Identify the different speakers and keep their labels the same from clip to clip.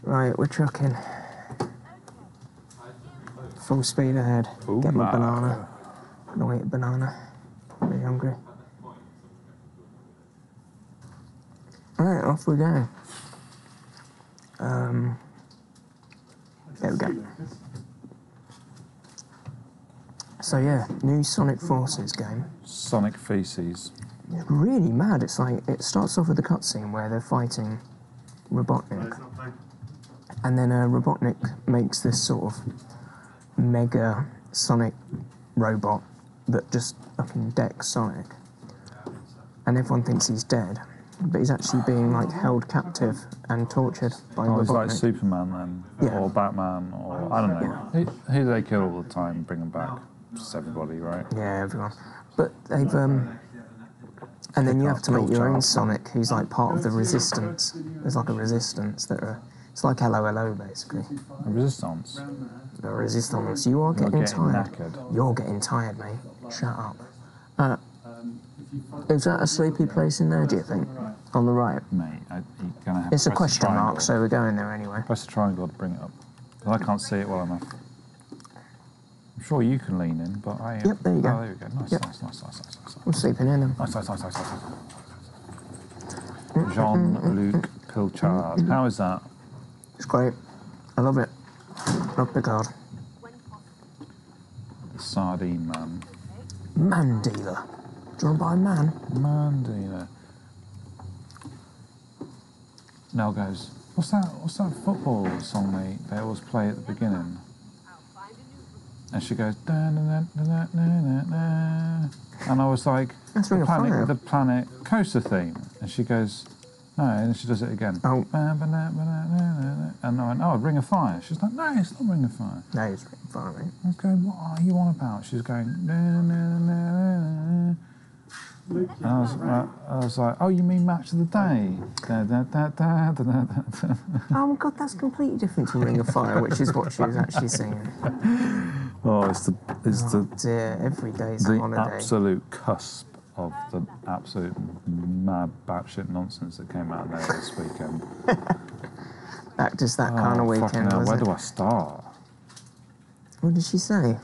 Speaker 1: Right, we're trucking. Full speed ahead.
Speaker 2: Ooh,
Speaker 1: Get my banana. Gonna eat a banana. Really hungry. Alright, off we go. There we go. So yeah, new Sonic Forces game.
Speaker 2: Sonic Feces.
Speaker 1: It's really mad. It's like, it starts off with a cutscene where they're fighting Robotnik. And then Robotnik makes this sort of mega Sonic robot that just fucking decks Sonic. And everyone thinks he's dead. But he's actually being like held captive and tortured by Robotnik.
Speaker 2: He's like Superman then?
Speaker 1: Yeah.
Speaker 2: Or Batman, or I don't know. Who do they kill all the time and bring them back? Just everybody, right?
Speaker 1: Yeah, everyone. But they've and then you have to make your own Sonic who's like part of the resistance. There's like a resistance that are, it's like Hello Hello basically.
Speaker 2: A resistance?
Speaker 1: The resistance. You are getting tired.
Speaker 2: Knackered.
Speaker 1: You're getting tired, mate. Shut up. Is that a sleepy place in there, do you think? On the right?
Speaker 2: Mate, you're gonna have
Speaker 1: It's
Speaker 2: to
Speaker 1: a
Speaker 2: press
Speaker 1: question
Speaker 2: triangle.
Speaker 1: mark, so we're going there anyway.
Speaker 2: Press the triangle to bring it up. Because I can't see it well enough. I'm sure you can lean in, but I...
Speaker 1: Yep, there you go.
Speaker 2: Oh, there we go. Nice,
Speaker 1: Yep.
Speaker 2: nice.
Speaker 1: I'm sleeping in them.
Speaker 2: Nice. Jean-Luc Pilchard. How is that?
Speaker 1: It's great. I love it. Love Picard.
Speaker 2: The Sardine Man.
Speaker 1: Man dealer. Do you want to buy a man?
Speaker 2: Man dealer. Nell goes, what's that football song they always play at the beginning? And she goes, da, na, na, na, na, na. And I was like,
Speaker 1: That's Ring of Fire.
Speaker 2: the Planet Coaster theme. And she goes, no, and she does it again.
Speaker 1: Oh.
Speaker 2: And I went, oh, Ring of Fire. She's like, no, it's not Ring of Fire.
Speaker 1: No, it's Ring of Fire, mate.
Speaker 2: I was going, what are you on about? She's going, na, na, na, na. And I was like, oh, you mean Match of the Day? Da, da, da, da, da, da, da.
Speaker 1: Oh, God, that's completely different to Ring of Fire, which is what she was actually singing.
Speaker 2: Oh, it's
Speaker 1: Dear, every day's a
Speaker 2: the
Speaker 1: holiday.
Speaker 2: absolute cusp of the absolute mad batshit nonsense that came out of there this weekend.
Speaker 1: Just that kind of weekend,
Speaker 2: fucking hell,
Speaker 1: was
Speaker 2: where
Speaker 1: it?
Speaker 2: do I start?
Speaker 1: What did she say?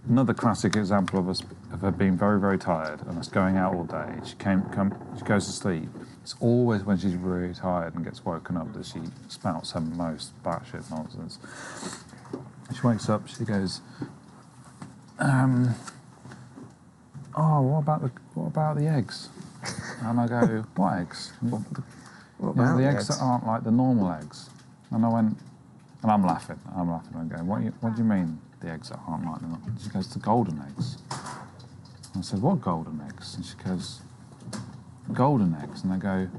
Speaker 2: Another classic example of her being very, very tired and us going out all day. She goes to sleep. It's always when she's really tired and gets woken up that she spouts her most batshit nonsense. She wakes up, she goes, oh, what about the eggs? And I go, what eggs?
Speaker 1: What about
Speaker 2: the eggs that aren't like the normal eggs. And I went, and I'm laughing. I'm going, what do you mean? The eggs that aren't like them. She goes, the golden eggs. And I said, what golden eggs? And she goes, golden eggs. And I go,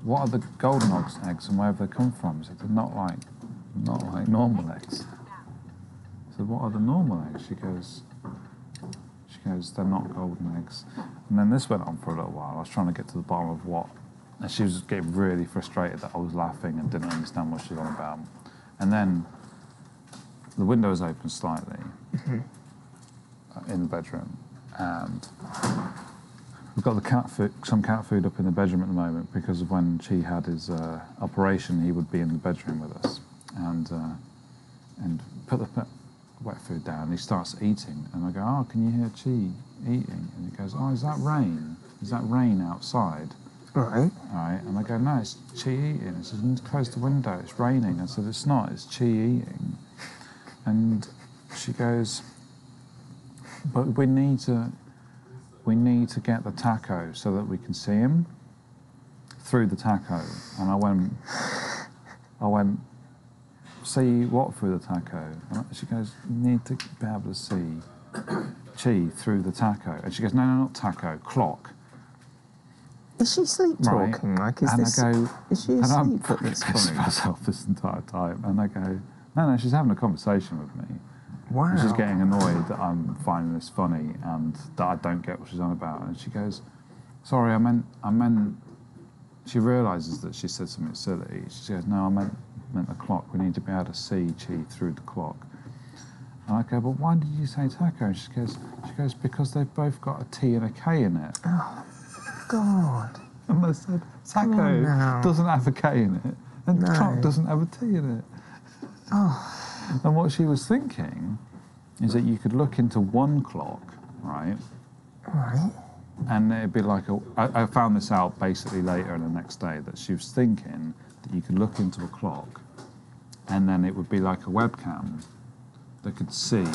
Speaker 2: what are the golden eggs and where have they come from? She said, they're not like normal eggs. I said, what are the normal eggs? She goes, they're not golden eggs. And then this went on for a little while. I was trying to get to the bottom of what, and she was getting really frustrated that I was laughing and didn't understand what she was on about. And then the window is open slightly in the bedroom, and we've got some cat food up in the bedroom at the moment because of when Chi had his operation. He would be in the bedroom with us, and put the wet food down. He starts eating, and I go, "Oh, can you hear Chi eating?" And he goes, "Oh, is that rain? Is that rain outside?"
Speaker 1: Right.
Speaker 2: All right, and I go, "No, it's Chi eating." He says, "Close the window. It's raining." I said, "It's not. It's Chi eating." And she goes, "But we need to get the taco so that we can see him through the taco." And I went, "See what through the taco?" And she goes, "You need to be able to see Chi through the taco." And she goes, "No, not taco, clock."
Speaker 1: Is she sleep talking?
Speaker 2: Right.
Speaker 1: Like,
Speaker 2: I go,
Speaker 1: is she asleep at this
Speaker 2: pissing
Speaker 1: point?
Speaker 2: myself this entire time. And I go, no, she's having a conversation with me.
Speaker 1: Wow.
Speaker 2: And she's getting annoyed that I'm finding this funny and that I don't get what she's on about. And she goes, "Sorry, I meant." She realises that she said something silly. She goes, "No, I meant the clock. We need to be able to see Chi through the clock." And I go, "But why did you say taco?" And she goes, "Because they've both got a T and a K in it."
Speaker 1: Oh, God.
Speaker 2: And I said, taco doesn't have a K in it, and clock doesn't have a T in it.
Speaker 1: Oh.
Speaker 2: And what she was thinking is that you could look into one clock, right?
Speaker 1: Right.
Speaker 2: And it'd be like I found this out basically later the next day, that she was thinking that you could look into a clock and then it would be like a webcam that could see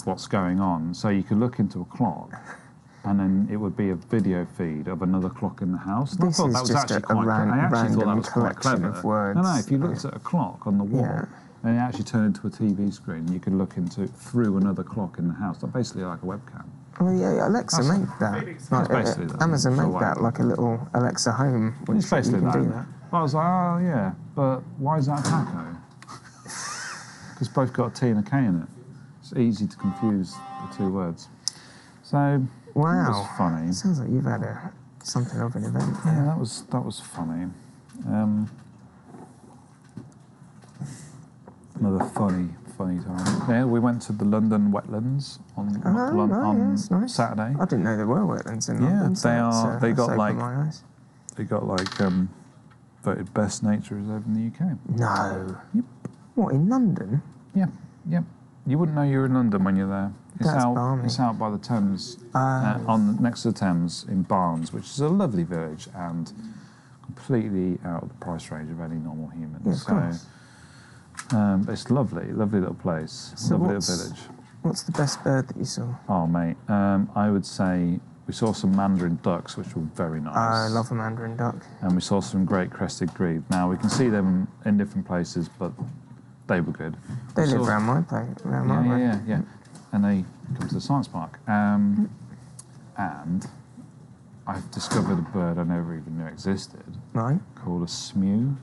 Speaker 2: what's going on. So you could look into a clock and then it would be a video feed of another clock in the house. And
Speaker 1: This is just a random collection of words.
Speaker 2: No, if you looked at a clock on the wall and it actually turned into a TV screen, you could look into through another clock in the house. That's basically like a webcam.
Speaker 1: Oh yeah, Alexa make that. Like, Amazon make that like a little Alexa Home.
Speaker 2: It's basically that. I was like, oh yeah, but why is that a taco? Because both got a T and a K in it. It's easy to confuse the two words. So
Speaker 1: wow,
Speaker 2: it was funny.
Speaker 1: Sounds like you've had something of an event.
Speaker 2: Yeah, that was funny. Another funny time. Yeah, we went to the London wetlands on Saturday.
Speaker 1: I didn't know there were wetlands in London.
Speaker 2: Yeah, they got voted best nature reserve in the UK.
Speaker 1: No.
Speaker 2: Yep.
Speaker 1: What, in London?
Speaker 2: Yeah, yep. You wouldn't know you're in London when you're there. It's out by the Thames, next to the Thames in Barnes, which is a lovely village and completely out of the price range of any normal human.
Speaker 1: Yeah, of course.
Speaker 2: It's lovely little place, lovely little village.
Speaker 1: What's the best bird that you saw?
Speaker 2: Oh, mate, I would say we saw some mandarin ducks, which were very nice.
Speaker 1: I love a mandarin duck.
Speaker 2: And we saw some great crested grebe. Now, we can see them in different places, but they were good.
Speaker 1: They live around my place, around my way.
Speaker 2: Yeah. And they come to the science park. And I've discovered a bird I never even knew existed.
Speaker 1: Right.
Speaker 2: Called a smew.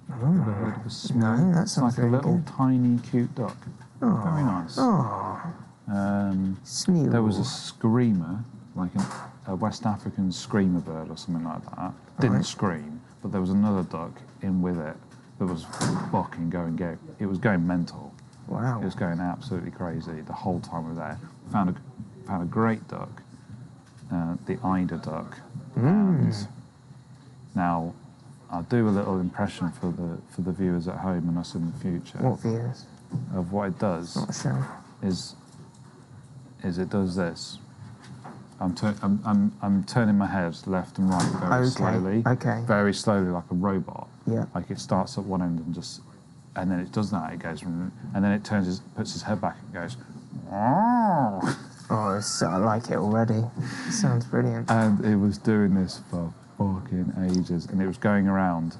Speaker 1: Oh.
Speaker 2: Ever heard of a smew?
Speaker 1: No, that sounds
Speaker 2: It's like a little tiny cute duck.
Speaker 1: Oh.
Speaker 2: Very nice.
Speaker 1: Oh. Smew.
Speaker 2: There was a screamer, like a West African screamer bird or something like that. Didn't scream, but there was another duck in with it that was fucking going. It was going mental.
Speaker 1: Wow.
Speaker 2: It was going absolutely crazy the whole time we were there. Found a great duck, the eider duck. And now I'll do a little impression for the viewers at home and us in the future.
Speaker 1: What viewers?
Speaker 2: Of what it does.
Speaker 1: Not a show.
Speaker 2: Is it does this. I'm turning my head left and right very slowly.
Speaker 1: Okay.
Speaker 2: Very slowly, like a robot.
Speaker 1: Yeah.
Speaker 2: Like it starts at one end and then it does that. It goes and then it puts his head back and goes. Oh,
Speaker 1: I like it already. It sounds brilliant.
Speaker 2: And it was doing this for fucking ages, and it was going around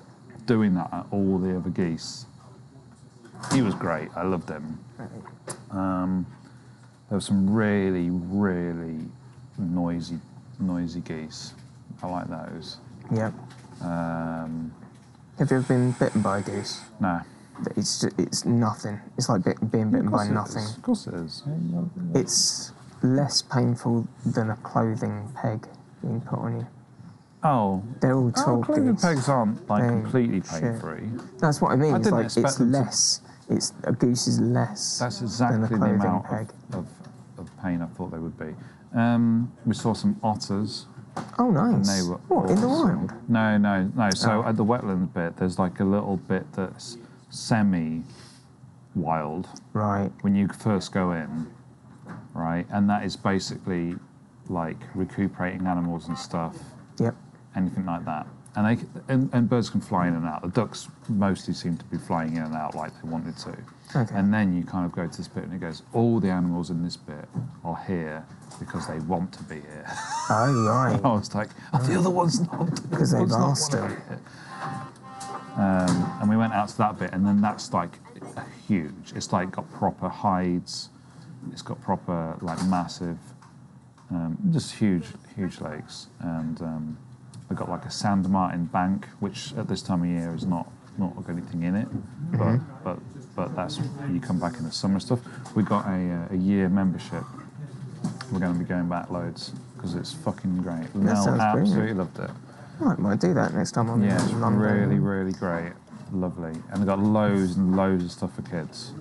Speaker 2: doing that at all the other geese. He was great. I loved him. There were some really, really noisy geese. I like those.
Speaker 1: Yep. Have you ever been bitten by a goose?
Speaker 2: No.
Speaker 1: It's nothing. It's like being bitten by nothing.
Speaker 2: Of course it is.
Speaker 1: It's less painful than a clothing peg being put on you.
Speaker 2: Oh.
Speaker 1: They're all tall
Speaker 2: clothing
Speaker 1: geese.
Speaker 2: pegs aren't completely pain-free.
Speaker 1: That's what I mean.
Speaker 2: It's like
Speaker 1: it's less. A goose is less.
Speaker 2: That's exactly
Speaker 1: than a
Speaker 2: the
Speaker 1: clothing
Speaker 2: amount
Speaker 1: peg.
Speaker 2: of pain I thought they would be. We saw some otters.
Speaker 1: Oh, nice.
Speaker 2: And they were
Speaker 1: what, in the wild?
Speaker 2: No. So at the wetland bit, there's like a little bit that's semi-wild.
Speaker 1: Right.
Speaker 2: When you first go in, right? And that is basically like recuperating animals and stuff.
Speaker 1: Yep.
Speaker 2: Anything like that. And birds can fly in and out. The ducks mostly seem to be flying in and out like they wanted to.
Speaker 1: Okay.
Speaker 2: And then you kind of go to this bit and it goes, all the animals in this bit are here because they want to be here.
Speaker 1: Oh, right.
Speaker 2: I was like, the other one's not.
Speaker 1: Because they've asked them.
Speaker 2: And we went out to that bit, and then that's like huge. It's like got proper hides. It's got proper like massive, just huge lakes. And we've got like a sand martin bank, which at this time of year is not got anything in it. But that's you come back in the summer stuff. We got a year membership. We're going to be going back loads because it's fucking great. Mel absolutely loved it.
Speaker 1: Might do that next time I'm in
Speaker 2: London.
Speaker 1: London.
Speaker 2: Really, really great. Lovely. And they've got loads and loads of stuff for kids.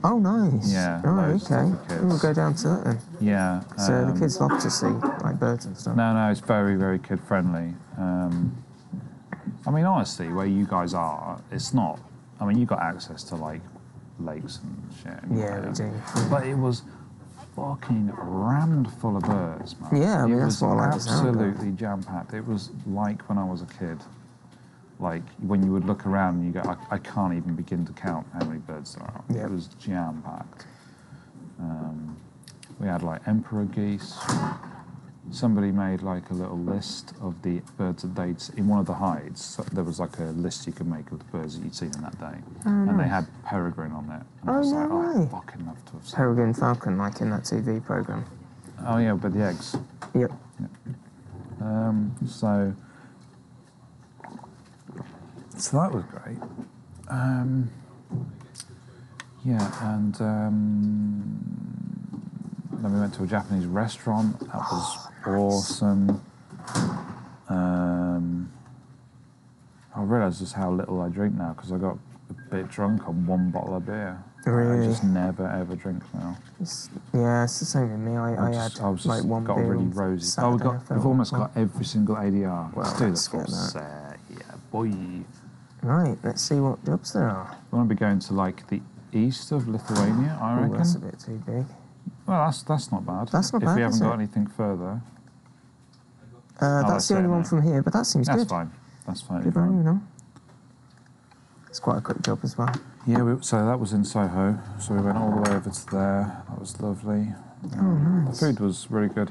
Speaker 1: Oh, nice.
Speaker 2: Yeah,
Speaker 1: Oh,
Speaker 2: loads of
Speaker 1: okay.
Speaker 2: stuff for kids.
Speaker 1: We'll go down to that then.
Speaker 2: Yeah.
Speaker 1: So the kids love to see like birds and stuff.
Speaker 2: No, it's very, very kid friendly. I mean, honestly, where you guys are, it's not. I mean, you got access to like lakes and shit.
Speaker 1: Yeah, we do.
Speaker 2: But it was fucking rammed full of birds, man.
Speaker 1: Yeah, I mean,
Speaker 2: it
Speaker 1: that's
Speaker 2: was
Speaker 1: what I like to sound of.
Speaker 2: absolutely jam packed. It was like when I was a kid. Like when you would look around and you go, I can't even begin to count how many birds there are.
Speaker 1: Yeah.
Speaker 2: It was jam packed. We had like emperor geese. Somebody made like a little list of the birds that they'd in one of the hides. So there was like a list you could make of the birds that you'd seen in that day, and they had peregrine on it. And I was like,
Speaker 1: way.
Speaker 2: I'd fucking love to have seen.
Speaker 1: Peregrine falcon, like in that TV program.
Speaker 2: Oh yeah, but the eggs.
Speaker 1: Yep.
Speaker 2: So that was great. And then we went to a Japanese restaurant. That was awesome. I realised just how little I drink now because I got a bit drunk on one bottle of beer.
Speaker 1: Really?
Speaker 2: I just never ever drink now.
Speaker 1: It's the same with me. I had like one
Speaker 2: got
Speaker 1: beer
Speaker 2: really
Speaker 1: on
Speaker 2: rosy.
Speaker 1: Saturday,
Speaker 2: We've almost got every single ADR.
Speaker 1: Well,
Speaker 2: let's do
Speaker 1: let's
Speaker 2: the full
Speaker 1: get that.
Speaker 2: set. Yeah, boy.
Speaker 1: Right, let's see what jobs there are.
Speaker 2: We want to be going to like the east of Lithuania, I reckon.
Speaker 1: That's a bit too big.
Speaker 2: Well, that's not bad.
Speaker 1: That's not
Speaker 2: if
Speaker 1: bad,
Speaker 2: we haven't
Speaker 1: is
Speaker 2: got
Speaker 1: it?
Speaker 2: anything further,
Speaker 1: That's the only one from here, but that seems
Speaker 2: that's
Speaker 1: good.
Speaker 2: fine. That's fine.
Speaker 1: Good value, you know. It's quite a quick job as well.
Speaker 2: Yeah, so that was in Soho. So we went all the way over to there. That was lovely.
Speaker 1: Oh, nice.
Speaker 2: The food was really good.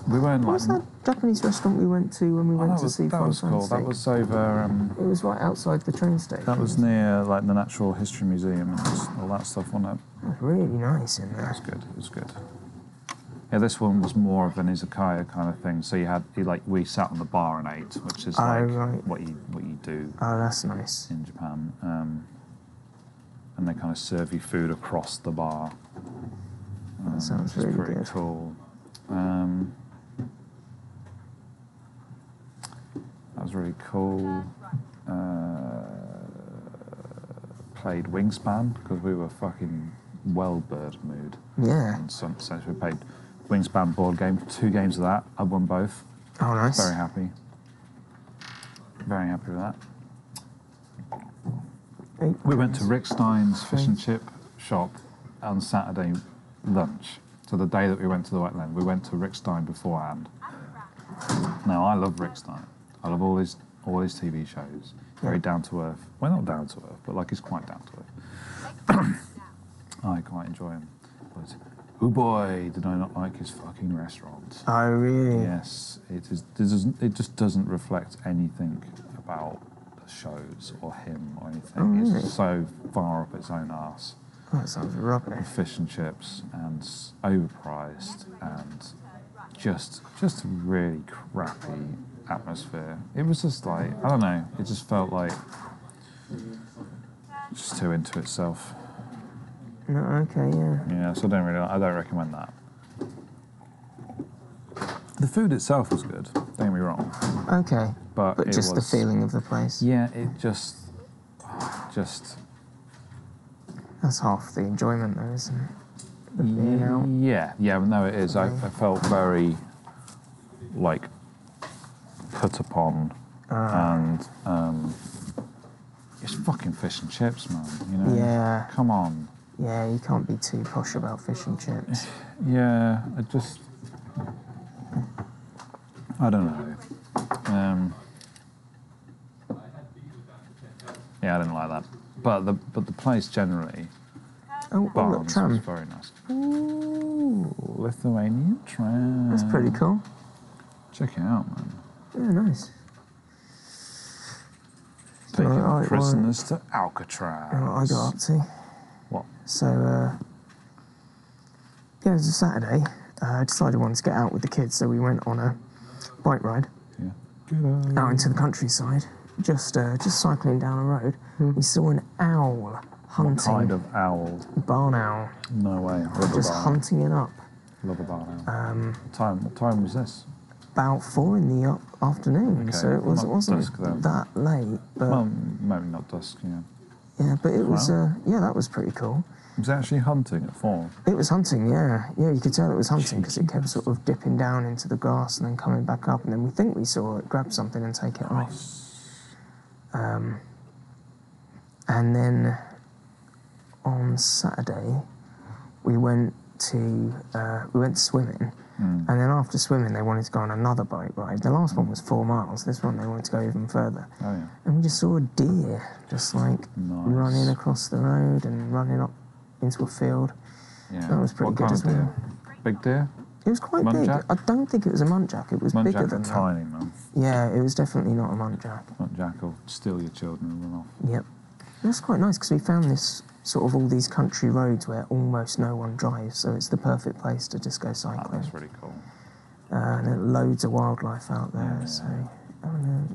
Speaker 2: We weren't
Speaker 1: What was that Japanese restaurant we went to when we went to see
Speaker 2: that was cool. That was over.
Speaker 1: It was right outside the train station.
Speaker 2: That was near like the Natural History Museum and all that stuff on it.
Speaker 1: It was really nice in there.
Speaker 2: It was good. It was good. Yeah, this one was more of an izakaya kind of thing. So we sat on the bar and ate, which is like
Speaker 1: right.
Speaker 2: what you do.
Speaker 1: Oh, that's nice.
Speaker 2: In Japan, and they kind of serve you food across the bar.
Speaker 1: That sounds really
Speaker 2: pretty
Speaker 1: good.
Speaker 2: Cool. That was really cool. Played Wingspan because we were fucking well bird mood.
Speaker 1: Yeah.
Speaker 2: In some sense, we played Wingspan board game. 2 games of that. I won both.
Speaker 1: Oh, nice.
Speaker 2: Very happy. Very happy with that. We went to Rick Stein's fish and chip shop on Saturday lunch. So the day that we went to the wetland, we went to Rick Stein beforehand. Now I love Rick Stein. I love all his TV shows. Very down to earth. Well, not down to earth, but like he's quite down to earth. I quite enjoy him. But oh boy, did I not like his fucking restaurant.
Speaker 1: Oh, really?
Speaker 2: Yes, it just doesn't reflect anything about the shows or him or anything.
Speaker 1: Oh, really?
Speaker 2: It's so far up its own arse.
Speaker 1: Oh, that sounds rubbish.
Speaker 2: Fish and chips and overpriced and just a really crappy atmosphere. It was just like, I don't know, it just felt like just too into itself.
Speaker 1: No, okay, yeah.
Speaker 2: Yeah, so I don't recommend that. The food itself was good, don't get me wrong.
Speaker 1: Okay.
Speaker 2: But it
Speaker 1: just
Speaker 2: was,
Speaker 1: the feeling of the place.
Speaker 2: Yeah, it just
Speaker 1: That's half the enjoyment though, isn't it? The being out.
Speaker 2: Yeah, no, it is. I felt very like put upon and it's fucking fish and chips, man, you know?
Speaker 1: Yeah.
Speaker 2: Come on.
Speaker 1: Yeah, you can't be too posh about fish and chips.
Speaker 2: Yeah, I don't know. Yeah, I didn't like that. But the place generally,
Speaker 1: Look,
Speaker 2: Barnes
Speaker 1: tram.
Speaker 2: was very nice. Ooh, Lithuanian tram.
Speaker 1: That's pretty cool.
Speaker 2: Check it out, man.
Speaker 1: Yeah, nice.
Speaker 2: Taking prisoners to Alcatraz.
Speaker 1: You know what I got up to?
Speaker 2: What?
Speaker 1: So, it was a Saturday. I decided I wanted to get out with the kids, so we went on a bike ride.
Speaker 2: Yeah.
Speaker 1: Out into the countryside. Just cycling down a road. We saw an owl hunting.
Speaker 2: What kind of owl?
Speaker 1: Barn owl.
Speaker 2: No way. Love
Speaker 1: Just
Speaker 2: a barn
Speaker 1: hunting it up.
Speaker 2: Love a barn owl. What time was this?
Speaker 1: About 4 in the afternoon,
Speaker 2: Okay,
Speaker 1: so it wasn't
Speaker 2: dusk then.
Speaker 1: that late. But
Speaker 2: Well, maybe not dusk, yeah.
Speaker 1: Yeah, but it was,
Speaker 2: Wow.
Speaker 1: yeah, that was pretty cool.
Speaker 2: It was actually hunting at 4.
Speaker 1: It was hunting, yeah. Yeah, you could tell it was hunting because it kept sort of dipping down into the grass and then coming back up, and then we think we saw it grab something and take it off. And then on Saturday, we went swimming, and then after swimming, they wanted to go on another bike ride. The last one was 4 miles. This one, they wanted to go even further.
Speaker 2: Oh, yeah.
Speaker 1: And we just saw a deer just like running across the road and running up into a field.
Speaker 2: Yeah.
Speaker 1: That was pretty good as well.
Speaker 2: Deer? Big deer?
Speaker 1: It was quite
Speaker 2: Muntjac?
Speaker 1: big. I don't think it was a muntjac. It was bigger than that.
Speaker 2: tiny, man.
Speaker 1: Yeah, it was definitely not a muntjac.
Speaker 2: Muntjac will steal your children and run off.
Speaker 1: Yep. That's quite nice because we found this sort of all these country roads where almost no one drives, so it's the perfect place to just go cycling.
Speaker 2: That's really cool.
Speaker 1: And there are loads of wildlife out there, so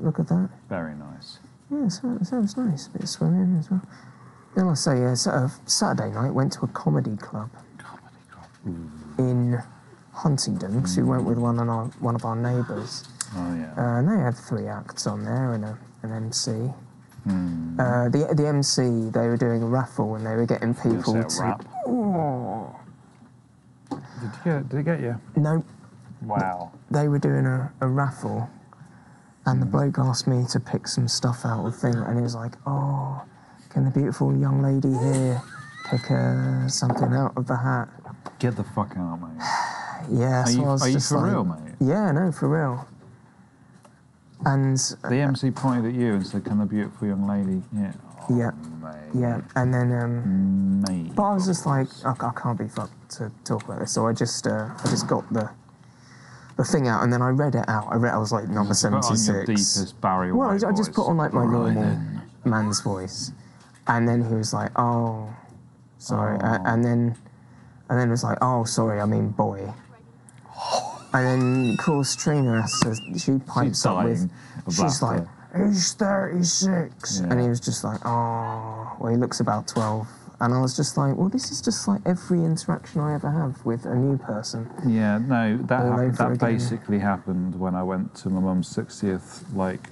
Speaker 1: look at that.
Speaker 2: Very nice.
Speaker 1: Yeah, sounds nice. A bit of swimming as well. Then I say, Saturday night went to a comedy club.
Speaker 2: Comedy club.
Speaker 1: In Huntingdon, because we went with one of our neighbours.
Speaker 2: Oh, yeah.
Speaker 1: And they had 3 acts on there and an MC. The MC, they were doing a raffle and they were getting people to...
Speaker 2: Rap.
Speaker 1: Oh.
Speaker 2: Did it get you?
Speaker 1: No.
Speaker 2: Wow.
Speaker 1: They were doing a raffle and the bloke asked me to pick some stuff out of the thing and he was like, oh, can the beautiful young lady here pick something out of the hat?
Speaker 2: Get the fuck out, mate.
Speaker 1: Yeah, so I was
Speaker 2: Are you
Speaker 1: just
Speaker 2: for
Speaker 1: like,
Speaker 2: real, mate?
Speaker 1: Yeah, no, for real. And
Speaker 2: the MC pointed at you and said, "Can the beautiful young lady?" Yeah. Oh,
Speaker 1: yeah,
Speaker 2: mate.
Speaker 1: yeah. And then,
Speaker 2: mate.
Speaker 1: but I was just like, I can't be fucked to talk about this. So I just got the thing out, and then I read it out. I was like number 76.
Speaker 2: Put on your deepest Barry White
Speaker 1: Well, I just put on like my normal
Speaker 2: then.
Speaker 1: man's voice, and then he was like, "Oh, sorry," and then it was like, "Oh, sorry, I mean boy." And then, of course, Trina, she pipes up with, she's like, he's 36. Yeah. And he was just like, oh, well, he looks about 12. And I was just like, well, this is just like every interaction I ever have with a new person.
Speaker 2: Yeah, no, that basically happened when I went to my mum's 60th, like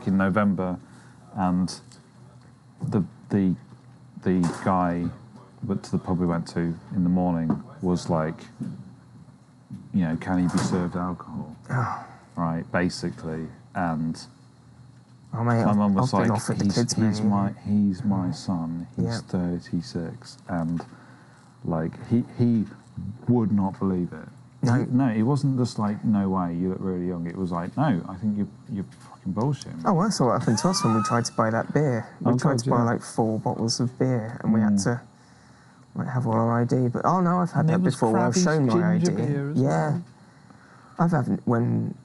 Speaker 2: in November, and the guy to the pub we went to in the morning was like, you know, can he be served alcohol?
Speaker 1: Oh.
Speaker 2: Right, basically, and
Speaker 1: oh, mate,
Speaker 2: my mum was like,
Speaker 1: he's
Speaker 2: my son, he's 36, and like he would not believe it. No, it wasn't just like, no way, you look really young. It was like, no, I think you're fucking bullshitting.
Speaker 1: Oh, well, that's what happened to us when we tried to buy that beer. We tried to buy like 4 bottles of beer, and we had to have all our ID. But oh no, I've had that before. Where I've shown my ID. Yeah, I've had when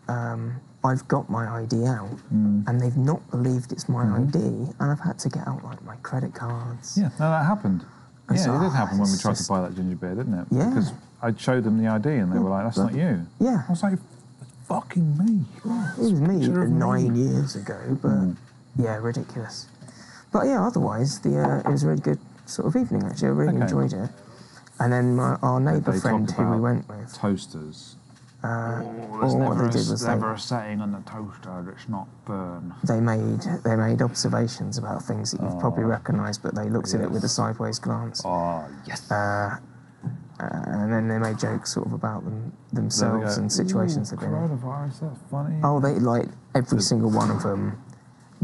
Speaker 1: I've got my ID out, and they've not believed it's my ID, and I've had to get out like my credit cards.
Speaker 2: Yeah, no, that happened.
Speaker 1: And
Speaker 2: it did happen when we tried to buy that ginger beer, didn't it?
Speaker 1: Yeah.
Speaker 2: Because I showed them the ID, and they were like, "That's not you."
Speaker 1: Yeah.
Speaker 2: I was like, "Fucking me."
Speaker 1: Yeah, it was me 9 years ago, but yeah, ridiculous. But yeah, otherwise, it was a really good sort of evening, actually. I really enjoyed it. And then our neighbour friend who we went with...
Speaker 2: Toasters.
Speaker 1: There's
Speaker 2: never a setting on the toaster that's not burn.
Speaker 1: They made observations about things that you've probably recognised, but they looked at it with a sideways glance.
Speaker 2: Oh, yes.
Speaker 1: And then they made jokes sort of about themselves and situations they've been in.
Speaker 2: Coronavirus, that's funny.
Speaker 1: Oh, they, like, every single one of them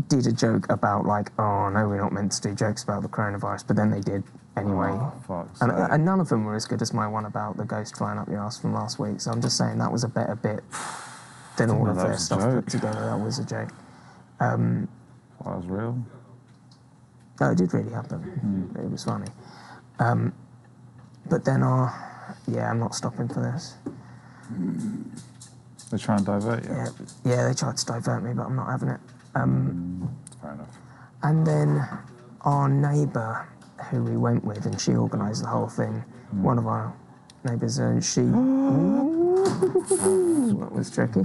Speaker 1: did a joke about, like, oh, no, we're not meant to do jokes about the coronavirus, but then they did anyway.
Speaker 2: Oh, fuck's
Speaker 1: and none of them were as good as my one about the ghost flying up your ass from last week, so I'm just saying that was a better bit than all of their stuff put together. That was a joke.
Speaker 2: That was real?
Speaker 1: No, it did really happen. It was funny. But then I'm not stopping for this.
Speaker 2: They try and divert you?
Speaker 1: Yeah, they tried to divert me, but I'm not having it.
Speaker 2: Fair enough.
Speaker 1: And then our neighbour, who we went with, and she organised the whole thing, one of our neighbours, and she... That was tricky.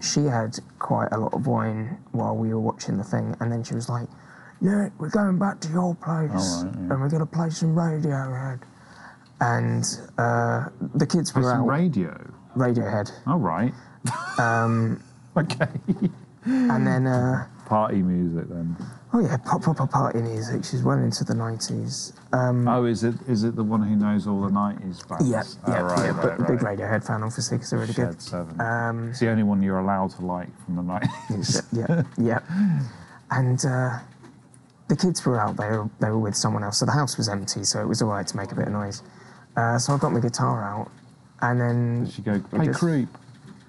Speaker 1: She had quite a lot of wine while we were watching the thing, and then she was like, yeah, we're going back to your place, and we're going to play some Radiohead. And the kids were out...
Speaker 2: radio?
Speaker 1: Radiohead.
Speaker 2: Oh, right. Okay.
Speaker 1: And then...
Speaker 2: Party music then.
Speaker 1: Oh yeah, proper party music. She's well into the 90s.
Speaker 2: Oh, is it the one who knows all the 90s bands?
Speaker 1: Yeah,
Speaker 2: Oh, right.
Speaker 1: Big Radiohead fan, obviously, because they're really good.
Speaker 2: Shed 7. It's the only one you're allowed to like from the 90s.
Speaker 1: Yeah. And the kids were out there, they were with someone else, so the house was empty, so it was all right to make a bit of noise. So I got my guitar out, and then...
Speaker 2: Did she go, play Creep?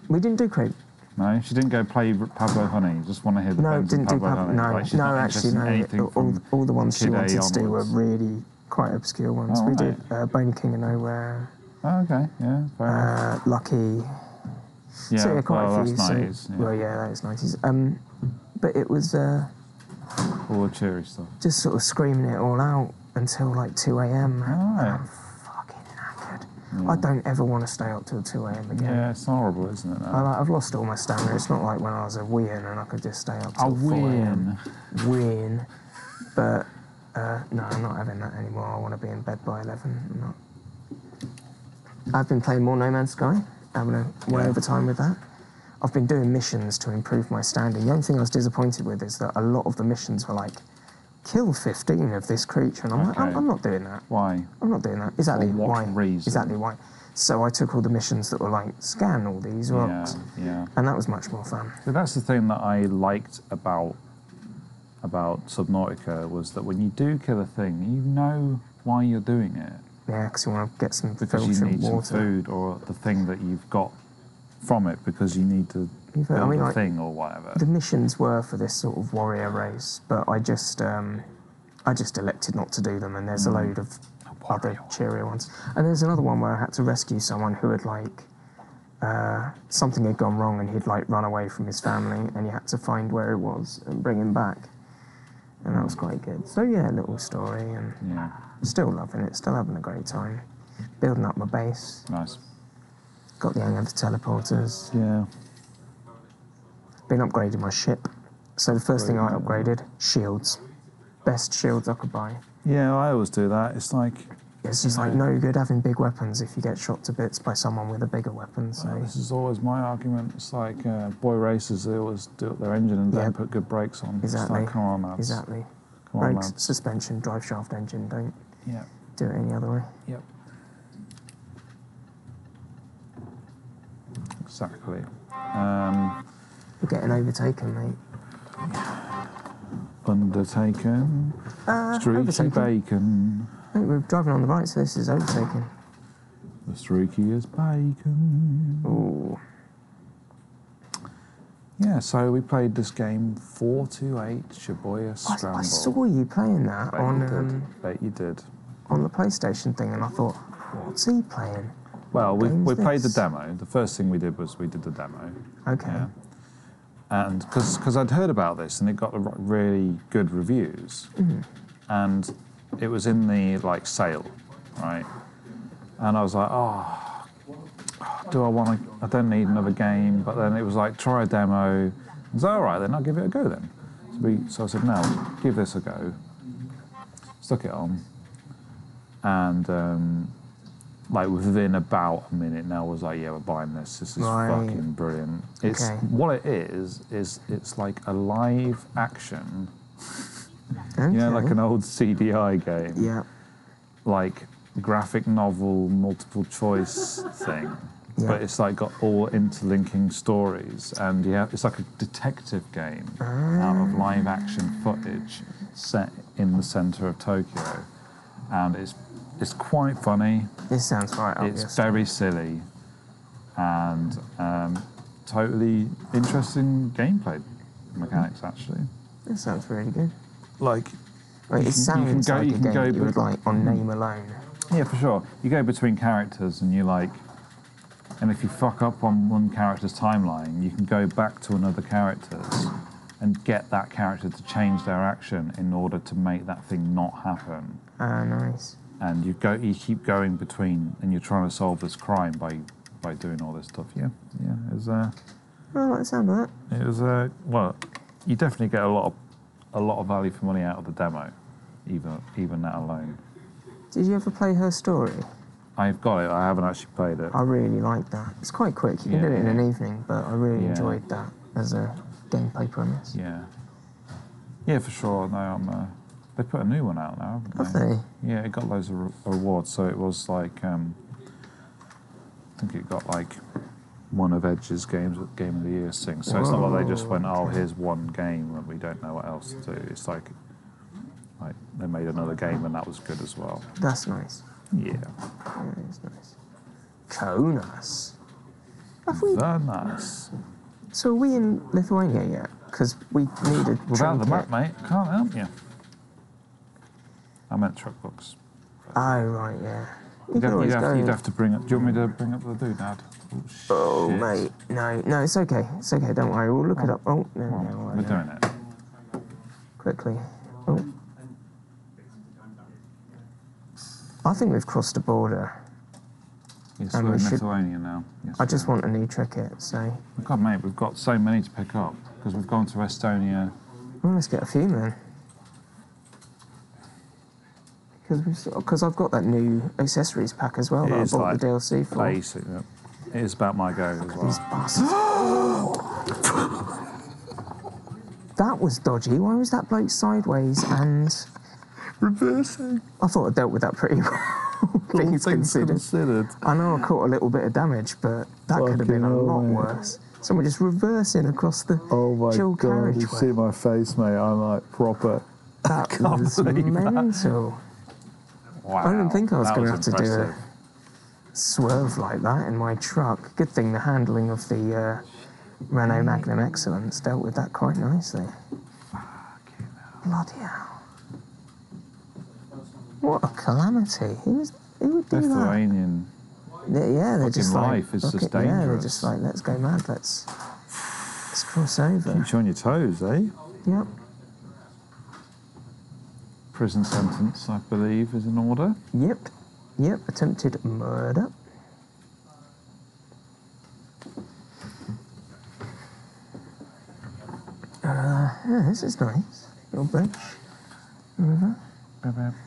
Speaker 1: We didn't do Creep.
Speaker 2: No, she didn't go play Pablo Honey. Just want to hear the bands
Speaker 1: didn't do
Speaker 2: Pablo Honey.
Speaker 1: No,
Speaker 2: like,
Speaker 1: no, actually, no. All the ones she wanted to do were really quite obscure ones. We did Boney King of Nowhere.
Speaker 2: Oh, okay, yeah, fair enough.
Speaker 1: Lucky.
Speaker 2: Yeah,
Speaker 1: so, quite a few.
Speaker 2: That's 90s.
Speaker 1: Well, yeah, that is 90s. But it was...
Speaker 2: all the cheery stuff.
Speaker 1: Just sort of screaming it all out until like 2 a.m.
Speaker 2: Right.
Speaker 1: I'm fucking knackered. Yeah. I don't ever want to stay up till 2 a.m. again.
Speaker 2: Yeah, it's horrible, isn't it?
Speaker 1: I've lost all my stamina. It's not like when I was a wean and I could just stay up till 4 a.m. Wean. But no, I'm not having that anymore. I want to be in bed by 11. I've been playing more No Man's Sky, having way over time with that. I've been doing missions to improve my standing. The only thing I was disappointed with is that a lot of the missions were like, kill 15 of this creature. And I'm like, I'm not doing that.
Speaker 2: Why?
Speaker 1: I'm not doing that. Exactly.
Speaker 2: For what reason?
Speaker 1: Exactly why. So I took all the missions that were like, scan all these rocks.
Speaker 2: Yeah.
Speaker 1: And that was much more fun.
Speaker 2: So that's the thing that I liked about Subnautica, was that when you do kill a thing, you know why you're doing it.
Speaker 1: Yeah, because you want to get some
Speaker 2: because you need
Speaker 1: water.
Speaker 2: some food, or the thing that you've got from it because you need to build a thing or whatever.
Speaker 1: The missions were for this sort of warrior race, but I just elected not to do them, and there's a load of other cheerier ones. And there's another one where I had to rescue someone who had something had gone wrong and he'd run away from his family, and you had to find where it was and bring him back. And that was quite good. So yeah, a little story, and still loving it, still having a great time. Building up my base.
Speaker 2: Nice.
Speaker 1: Got the hang of the teleporters.
Speaker 2: Yeah.
Speaker 1: Been upgrading my ship. So the first thing I upgraded, shields. Best shields I could buy.
Speaker 2: Yeah, I always do that. It's like...
Speaker 1: It's just no good having big weapons if you get shot to bits by someone with a bigger weapon. So
Speaker 2: this is always my argument. It's like boy racers, they always do up their engine and don't put good brakes on.
Speaker 1: Exactly.
Speaker 2: It's like, come on, lads.
Speaker 1: Exactly.
Speaker 2: Come
Speaker 1: Brakes,
Speaker 2: on, lads.
Speaker 1: suspension, drive shaft, engine. Don't do it any other way.
Speaker 2: Yep. Exactly.
Speaker 1: You're getting overtaken, mate.
Speaker 2: Undertaken. Streaky
Speaker 1: overtaken.
Speaker 2: Bacon.
Speaker 1: I think we're driving on the right, so this is overtaken.
Speaker 2: The streakiest bacon.
Speaker 1: Ooh.
Speaker 2: Yeah, so we played this game 428 Shibuya Scramble.
Speaker 1: I saw you playing that
Speaker 2: Bet you did.
Speaker 1: On the PlayStation thing, and I thought, what's he playing?
Speaker 2: Well, we played the demo. The first thing we did was we did the demo.
Speaker 1: Okay.
Speaker 2: Yeah. And because I'd heard about this and it got really good reviews, and it was in the sale, right? And I was like, do I want to? I don't need another game. But then it was like, try a demo. I was like, all right, then I'll give it a go then. So I said, no, give this a go. Stuck it on, and within about a minute now was like, yeah, we're buying this. This is fucking brilliant. It's what it is it's like a live action, you know, like an old CDI game.
Speaker 1: Yeah.
Speaker 2: Like graphic novel, multiple choice thing. Yeah. But it's got all interlinking stories, and it's like a detective game out of live action footage set in the centre of Tokyo, and it's quite funny.
Speaker 1: This sounds right up.
Speaker 2: It's very silly, and totally interesting gameplay mechanics actually.
Speaker 1: This sounds really good.
Speaker 2: It
Speaker 1: sounds like a game you would like on name alone.
Speaker 2: Yeah, for sure. You go between characters and and if you fuck up on one character's timeline, you can go back to another character's and get that character to change their action in order to make that thing not happen.
Speaker 1: Ah, nice.
Speaker 2: And you keep going between, and you're trying to solve this crime by doing all this stuff. Yeah. It was.
Speaker 1: I like the sound of that.
Speaker 2: It was. Well, you definitely get a lot of value for money out of the demo, even that alone.
Speaker 1: Did you ever play Her Story?
Speaker 2: I've got it. I haven't actually played it.
Speaker 1: I really like that. It's quite quick. You can do it in an evening, but I really enjoyed that as a gameplay premise.
Speaker 2: Yeah. Yeah, for sure. No, they put a new one out now, haven't they?
Speaker 1: Have they?
Speaker 2: Yeah, it got loads of awards. So it was like, I think it got like one of Edge's Game of the Year thing. So it's not like they just went, oh, here's one game and we don't know what else to do. It's like they made another game and that was good as well.
Speaker 1: That's nice.
Speaker 2: Yeah.
Speaker 1: Yeah, it's nice. Kaunas.
Speaker 2: Very nice.
Speaker 1: So are we in Lithuania yet? Because we needed.
Speaker 2: Without the map, mate, can't help you. I meant truck books.
Speaker 1: Oh, right, yeah.
Speaker 2: You'd have to bring up. Do you want me to bring up the doodad?
Speaker 1: Oh, mate. No, it's okay. It's okay, don't worry. We'll look it up. Oh, no.
Speaker 2: We're doing it.
Speaker 1: Quickly. Oh. I think we've crossed a border.
Speaker 2: Yes, we're in Lithuania now. Yes,
Speaker 1: I just want a new ticket, so...
Speaker 2: God, mate, we've got so many to pick up, because we've gone to Estonia.
Speaker 1: Well, let's get a few, man. Because I've got that new accessories pack as well that I bought the DLC for.
Speaker 2: Basic, yeah. It is about my go as well.
Speaker 1: These bastards. That was dodgy. Why was that bloke sideways and...
Speaker 2: Reversing.
Speaker 1: I thought I dealt with that pretty well. Things considered. I know I caught a little bit of damage, but that could have been a lot worse. Someone just reversing across the dual carriageway.
Speaker 2: You see my face, mate. I'm like proper.
Speaker 1: That was mental.
Speaker 2: Wow.
Speaker 1: I didn't think I was going to have
Speaker 2: impressive.
Speaker 1: to do a swerve like that in my truck. Good thing the handling of the Renault Magnum Excellence dealt with that quite nicely. Bloody hell. What a calamity. Who would do
Speaker 2: Lithuanian.
Speaker 1: that? Yeah, they're just like...
Speaker 2: life is just dangerous.
Speaker 1: Yeah, they're just like, let's go mad, let's cross over.
Speaker 2: Keeps you on your toes, eh?
Speaker 1: Yep.
Speaker 2: Prison sentence, I believe, is in order.
Speaker 1: Yep, attempted murder. Yeah, this is nice. Little bridge. River.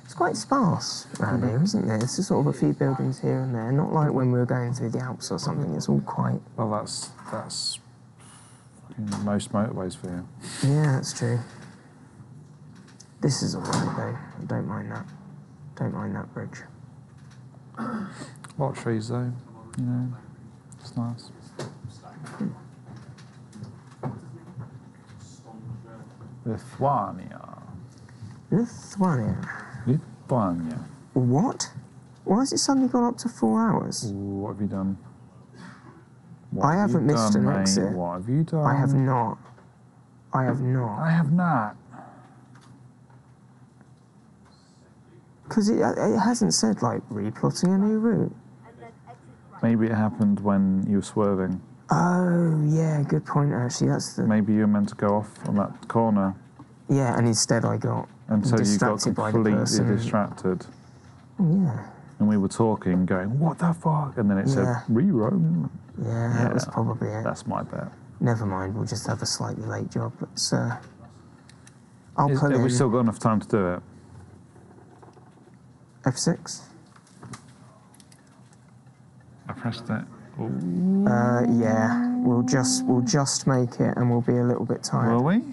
Speaker 1: It's quite sparse around here, isn't there? It's just sort of a few buildings here and there. Not like when we were going through the Alps or something. It's all quite...
Speaker 2: Well, that's fucking most motorways for you.
Speaker 1: Yeah, that's true. This is all right, though. I don't mind that. Don't mind that bridge.
Speaker 2: A lot of trees, though. You know, it's nice.
Speaker 1: Lithuania. What? Why has it suddenly gone up to 4 hours?
Speaker 2: What have you done?
Speaker 1: I haven't missed an exit.
Speaker 2: What have you done?
Speaker 1: I have not. I have not. Because it hasn't said, like, replotting a new route.
Speaker 2: Maybe it happened when you were swerving.
Speaker 1: Oh, yeah, good point, actually. That's the...
Speaker 2: Maybe you were meant to go off on that corner.
Speaker 1: Yeah, and instead I got
Speaker 2: distracted
Speaker 1: by the person.
Speaker 2: distracted.
Speaker 1: Yeah.
Speaker 2: And we were talking, going, what the fuck? And then it said, rerun.
Speaker 1: Yeah, that was probably it.
Speaker 2: That's my bet.
Speaker 1: Never mind, we'll just have a slightly late job. Let's, I'll pull in...
Speaker 2: Have we still got enough time to do it?
Speaker 1: F6?
Speaker 2: I pressed it.
Speaker 1: Yeah, we'll just make it and we'll be a little bit tired.
Speaker 2: Will we?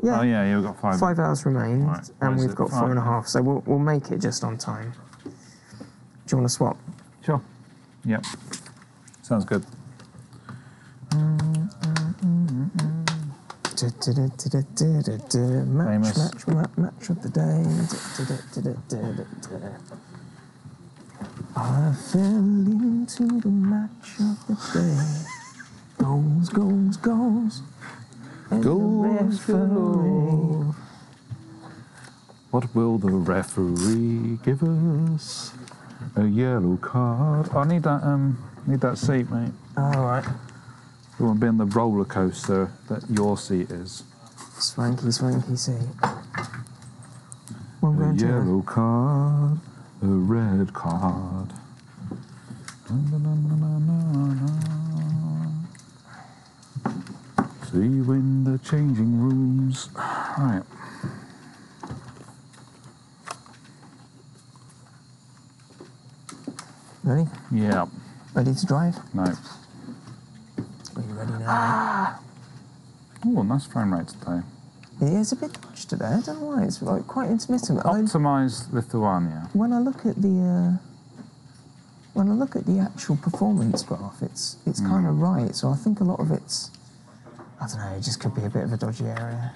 Speaker 1: Yeah.
Speaker 2: Oh yeah, we've got 5
Speaker 1: 5 hours remain,
Speaker 2: right.
Speaker 1: and we've got 4.5, so we'll make it just on time. Do you want to swap?
Speaker 2: Sure. Yep. Sounds good.
Speaker 1: Match of the day. I fell into the match of the day. Goals. And the referee.
Speaker 2: What will the referee give us? A yellow card. I need that seat, mate.
Speaker 1: All right.
Speaker 2: We want to be on the roller coaster that your seat is.
Speaker 1: Swanky seat.
Speaker 2: A yellow card, a red card. See you in the changing rooms. Right.
Speaker 1: Ready?
Speaker 2: Yeah.
Speaker 1: Ready to drive?
Speaker 2: No.
Speaker 1: Are you ready now?
Speaker 2: Oh, nice frame rate today.
Speaker 1: Yeah, it's a bit dodgy today. I don't know why. It's like quite intermittent.
Speaker 2: Optimised Lithuania.
Speaker 1: When I look at the actual performance graph, it's kind of right. So I think a lot of it's, I don't know, it just could be a bit of a dodgy area.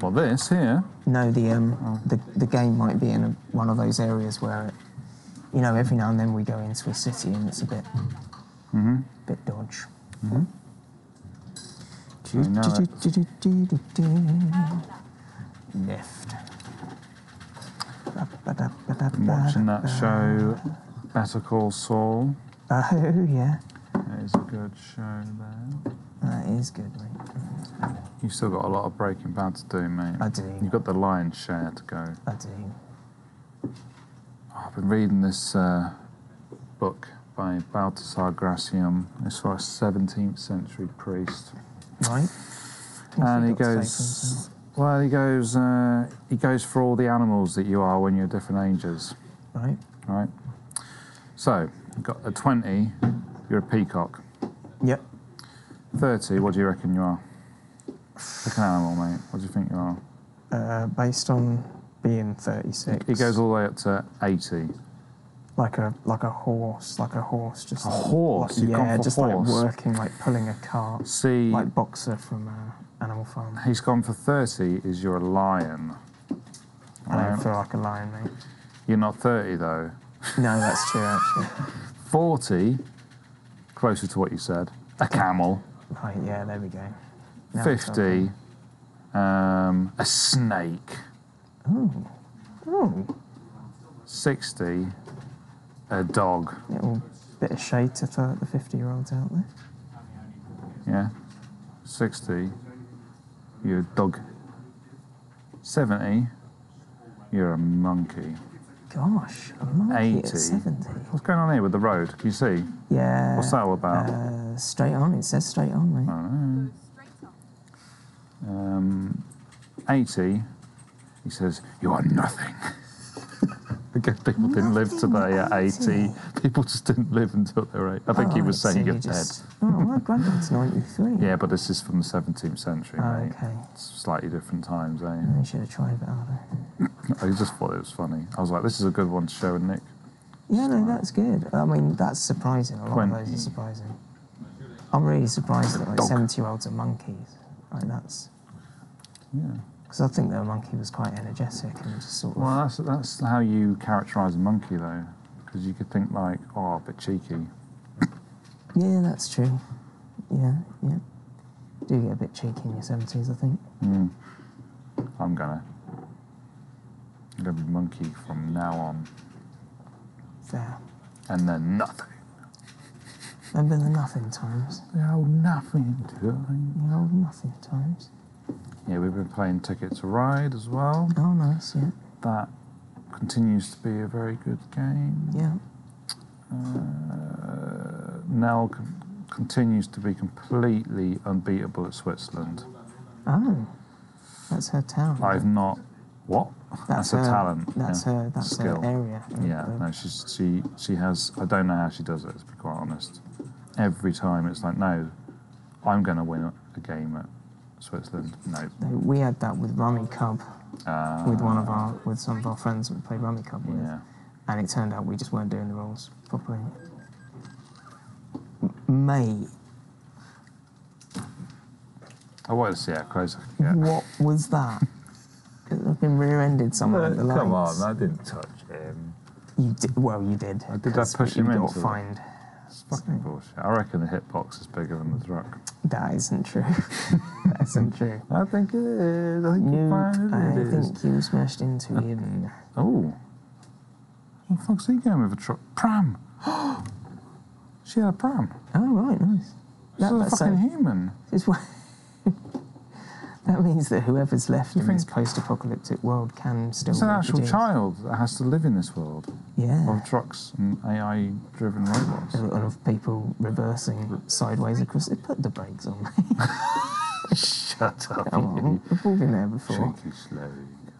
Speaker 2: Well, this here.
Speaker 1: No, the game might be in one of those areas where it, you know, every now and then we go into a city and it's a bit dodge. Lift.
Speaker 2: I'm watching that show, Better Call Saul.
Speaker 1: Oh, yeah.
Speaker 2: That is a good show there.
Speaker 1: That is good, mate.
Speaker 2: You've still got a lot of Breaking Bad to do, mate.
Speaker 1: I do.
Speaker 2: You've got the lion's share to go.
Speaker 1: I do.
Speaker 2: Oh, I've been reading this book by Baltasar Gracian. It's for a 17th century priest.
Speaker 1: Right.
Speaker 2: And he goes, well, he goes for all the animals that you are when you're different ages.
Speaker 1: Right.
Speaker 2: Right. So, you've got at 20, you're a peacock.
Speaker 1: Yep.
Speaker 2: 30, what do you reckon you are? Pick an animal, mate. What do you think you are?
Speaker 1: Based on being 36.
Speaker 2: He goes all the way up to 80.
Speaker 1: Like a horse, just
Speaker 2: a horse. You've gone for
Speaker 1: just
Speaker 2: horse.
Speaker 1: Like working, like pulling a cart.
Speaker 2: See,
Speaker 1: like Boxer from Animal Farm.
Speaker 2: He's gone for 30. Is you're a lion?
Speaker 1: I don't feel like a lion, mate.
Speaker 2: You're not 30 though.
Speaker 1: No, that's true actually.
Speaker 2: 40, closer to what you said. A camel.
Speaker 1: Right, yeah, there we go. Now
Speaker 2: 50, a snake.
Speaker 1: Oh.
Speaker 2: 60, a dog.
Speaker 1: Little bit of shade to throw at the 50-year-olds out there.
Speaker 2: Yeah. 60, you're a dog. 70, you're a monkey.
Speaker 1: Gosh, a monkey
Speaker 2: 80.
Speaker 1: at 70.
Speaker 2: What's going on here with the road? Can you see?
Speaker 1: Yeah.
Speaker 2: What's that all about?
Speaker 1: Straight on. It says straight on, mate.
Speaker 2: I don't know. 80, he says, you are nothing. Because people didn't live today at 80. People just didn't live until they were 8. I think he was saying you're dead.
Speaker 1: Oh, my granddad's 93.
Speaker 2: Yeah, but this is from the 17th century, mate.
Speaker 1: Okay.
Speaker 2: It's slightly different times, eh?
Speaker 1: I should have tried a bit harder.
Speaker 2: I just thought it was funny. I was like, this is a good one to show Nick.
Speaker 1: Yeah, no, that's good. I mean, that's surprising. A lot of those are surprising. I'm really surprised that like 70-year-olds are monkeys. Like that's.
Speaker 2: Yeah.
Speaker 1: Because I think that a monkey was quite energetic and just sort of.
Speaker 2: Well, that's how you characterise a monkey, though, because you could think like, oh, a bit cheeky.
Speaker 1: Yeah, that's true. Yeah. Do get a bit cheeky in your 70s, I think.
Speaker 2: I'm gonna be monkey from now on.
Speaker 1: Fair.
Speaker 2: And then nothing.
Speaker 1: Remember the nothing times?
Speaker 2: The old nothing time.
Speaker 1: The old nothing times.
Speaker 2: Yeah, we've been playing Ticket to Ride as well.
Speaker 1: Oh, nice, yeah.
Speaker 2: That continues to be a very good game.
Speaker 1: Yeah.
Speaker 2: Nell continues to be completely unbeatable at Switzerland.
Speaker 1: Oh, that's her town.
Speaker 2: I've not. What? That's her talent.
Speaker 1: That's her
Speaker 2: skill.
Speaker 1: Her area.
Speaker 2: Yeah, no, she has. I don't know how she does it, to be quite honest. Every time it's like, no, I'm going to win a game at Switzerland. No.
Speaker 1: We had that with Rummy Cub, with some of our friends that we played Rummy Cub with, and it turned out we just weren't doing the rules properly. Mate.
Speaker 2: I wanted to see how close I could get.
Speaker 1: What was that? I've been rear-ended somewhere at the lines.
Speaker 2: Come on, I didn't touch him.
Speaker 1: You did. Well, you did.
Speaker 2: Did I push him into it?
Speaker 1: Find.
Speaker 2: It's fucking bullshit. I reckon the hitbox is bigger than the truck.
Speaker 1: That isn't true. That isn't true.
Speaker 2: I think it is. I think
Speaker 1: you smashed into him.
Speaker 2: Oh. What the fuck's he going with a truck? Pram! She had a pram.
Speaker 1: Oh, right, nice.
Speaker 2: That's a fucking human.
Speaker 1: That means that whoever's left in this post-apocalyptic world can still.
Speaker 2: It's an actual child that has to live in this world.
Speaker 1: Yeah.
Speaker 2: Of trucks and AI-driven robots.
Speaker 1: And of people reversing sideways across. They put the brakes on.
Speaker 2: Shut up.
Speaker 1: Come on, we've all been there before.
Speaker 2: Shaky slow.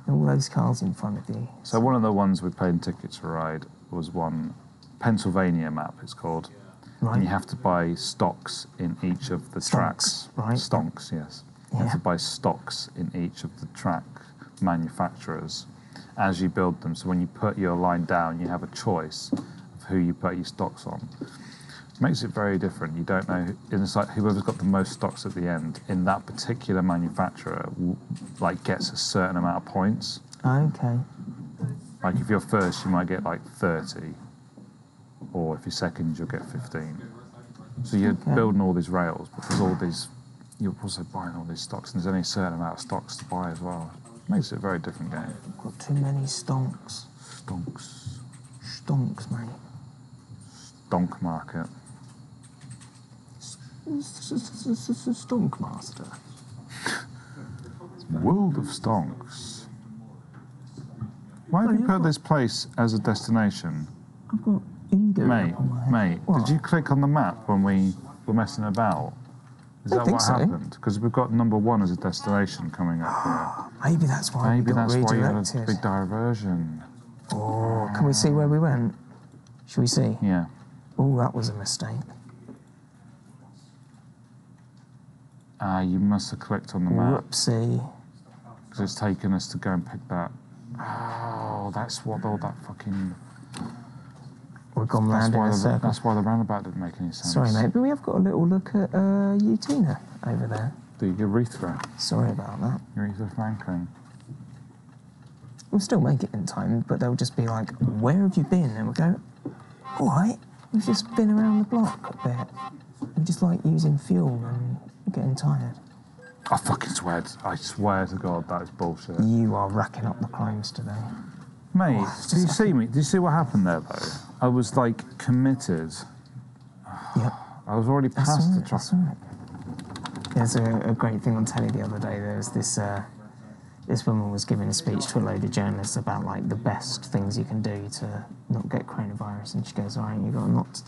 Speaker 1: All those cars in front of you.
Speaker 2: So one of the ones we played in Ticket to Ride was one Pennsylvania map, it's called.
Speaker 1: Right.
Speaker 2: And you have to buy stocks in each of the tracks.
Speaker 1: Right.
Speaker 2: Stonks, yes. You have to buy stocks in each of the track manufacturers as you build them. So when you put your line down, you have a choice of who you put your stocks on. Makes it very different. You don't know. It's like whoever's got the most stocks at the end in that particular manufacturer, like gets a certain amount of points.
Speaker 1: Okay.
Speaker 2: Like if you're first, you might get like 30, or if you're second, you'll get 15. So you're building all these rails, but there's all these. You're also buying all these stocks, and there's only a certain amount of stocks to buy as well. Makes it a very different game.
Speaker 1: Got too many stonks.
Speaker 2: Stonks.
Speaker 1: Stonks, mate.
Speaker 2: Stonk market.
Speaker 1: Stonk master.
Speaker 2: World of stonks. Why have you put this place as a destination?
Speaker 1: I've got Ingo
Speaker 2: Mate,
Speaker 1: on my head.
Speaker 2: mate,
Speaker 1: What?
Speaker 2: did you click on the map when we were messing about? Is
Speaker 1: I
Speaker 2: that
Speaker 1: think
Speaker 2: what
Speaker 1: so.
Speaker 2: happened? Because we've got number 1 as a destination coming up here.
Speaker 1: Maybe that's why
Speaker 2: Maybe
Speaker 1: we got
Speaker 2: that's why you had a
Speaker 1: redirected.
Speaker 2: big diversion.
Speaker 1: Oh, can we see where we went? Shall we see?
Speaker 2: Yeah.
Speaker 1: Oh, that was a mistake.
Speaker 2: You must have clicked on the map
Speaker 1: Whoopsie.
Speaker 2: because it's taken us to go and pick that. Oh, that's what all that fucking.
Speaker 1: We've gone round in a circle.
Speaker 2: That's why the roundabout didn't make any sense.
Speaker 1: Sorry, mate, but we have got a little look at Utina over there.
Speaker 2: The urethra.
Speaker 1: Sorry about that.
Speaker 2: Urethra Franklin.
Speaker 1: We'll still make it in time, but they'll just be like, where have you been? And we'll go, all right, we've just been around the block a bit. And just like using fuel and getting tired.
Speaker 2: I fucking swear. I swear to God, that is bullshit.
Speaker 1: You are racking up the crimes today.
Speaker 2: Mate,
Speaker 1: Oh,
Speaker 2: do you see me? Do you see what happened there, though? I was like committed.
Speaker 1: Yep.
Speaker 2: I was already
Speaker 1: That's
Speaker 2: past
Speaker 1: all
Speaker 2: the
Speaker 1: right,
Speaker 2: track.
Speaker 1: that's all right. There's a great thing on telly the other day. There was this woman was giving a speech to a load of journalists about like the best things you can do to not get coronavirus, and she goes, "All right, you got to not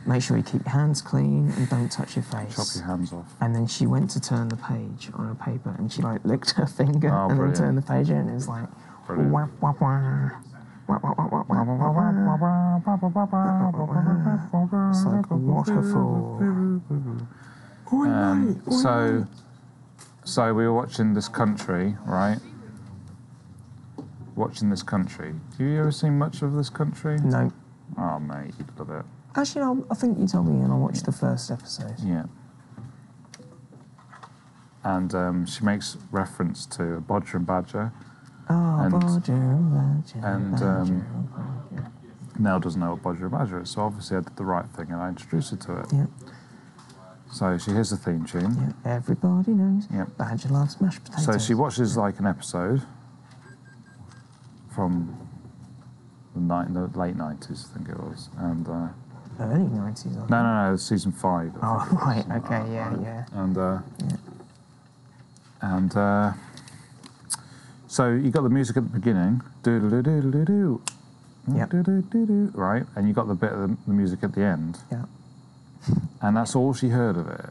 Speaker 1: make sure you keep your hands clean and don't touch your face."
Speaker 2: Chop your hands off.
Speaker 1: And then she went to turn the page on her paper, and she like licked her finger
Speaker 2: Oh,
Speaker 1: and
Speaker 2: brilliant.
Speaker 1: then turned the page in, and it was like,
Speaker 2: Brilliant.
Speaker 1: wah, wah, wah. Wah, wah, wah, wah, wah, wah, wah. It's like a waterfall.
Speaker 2: So we were watching this country, right? Watching this country. Do you ever seen much of this country?
Speaker 1: No.
Speaker 2: Oh, mate, you'd love it.
Speaker 1: Actually, no, I think you told me, and I watched the first episode.
Speaker 2: Yeah. And she makes reference to Bodger and Badger.
Speaker 1: Oh,
Speaker 2: And-
Speaker 1: Badger,
Speaker 2: and,
Speaker 1: Badger.
Speaker 2: Nell doesn't know what Bodger and Badger is, so obviously I did the right thing and I introduced her to it.
Speaker 1: Yeah,
Speaker 2: So she hears the theme tune.
Speaker 1: yeah, everybody knows.
Speaker 2: Yeah.
Speaker 1: Badger loves mashed potatoes.
Speaker 2: So she watches like an episode from the late 90s, I think it was. And
Speaker 1: Early 90s, I think.
Speaker 2: no, season 5.
Speaker 1: Oh, right, okay, yeah.
Speaker 2: And so you got the music at the beginning, do-do-do-do-do-do,
Speaker 1: Yep.
Speaker 2: do-do-do-do-do, right? And you got the bit of the music at the end,
Speaker 1: Yeah.
Speaker 2: and that's all she heard of it.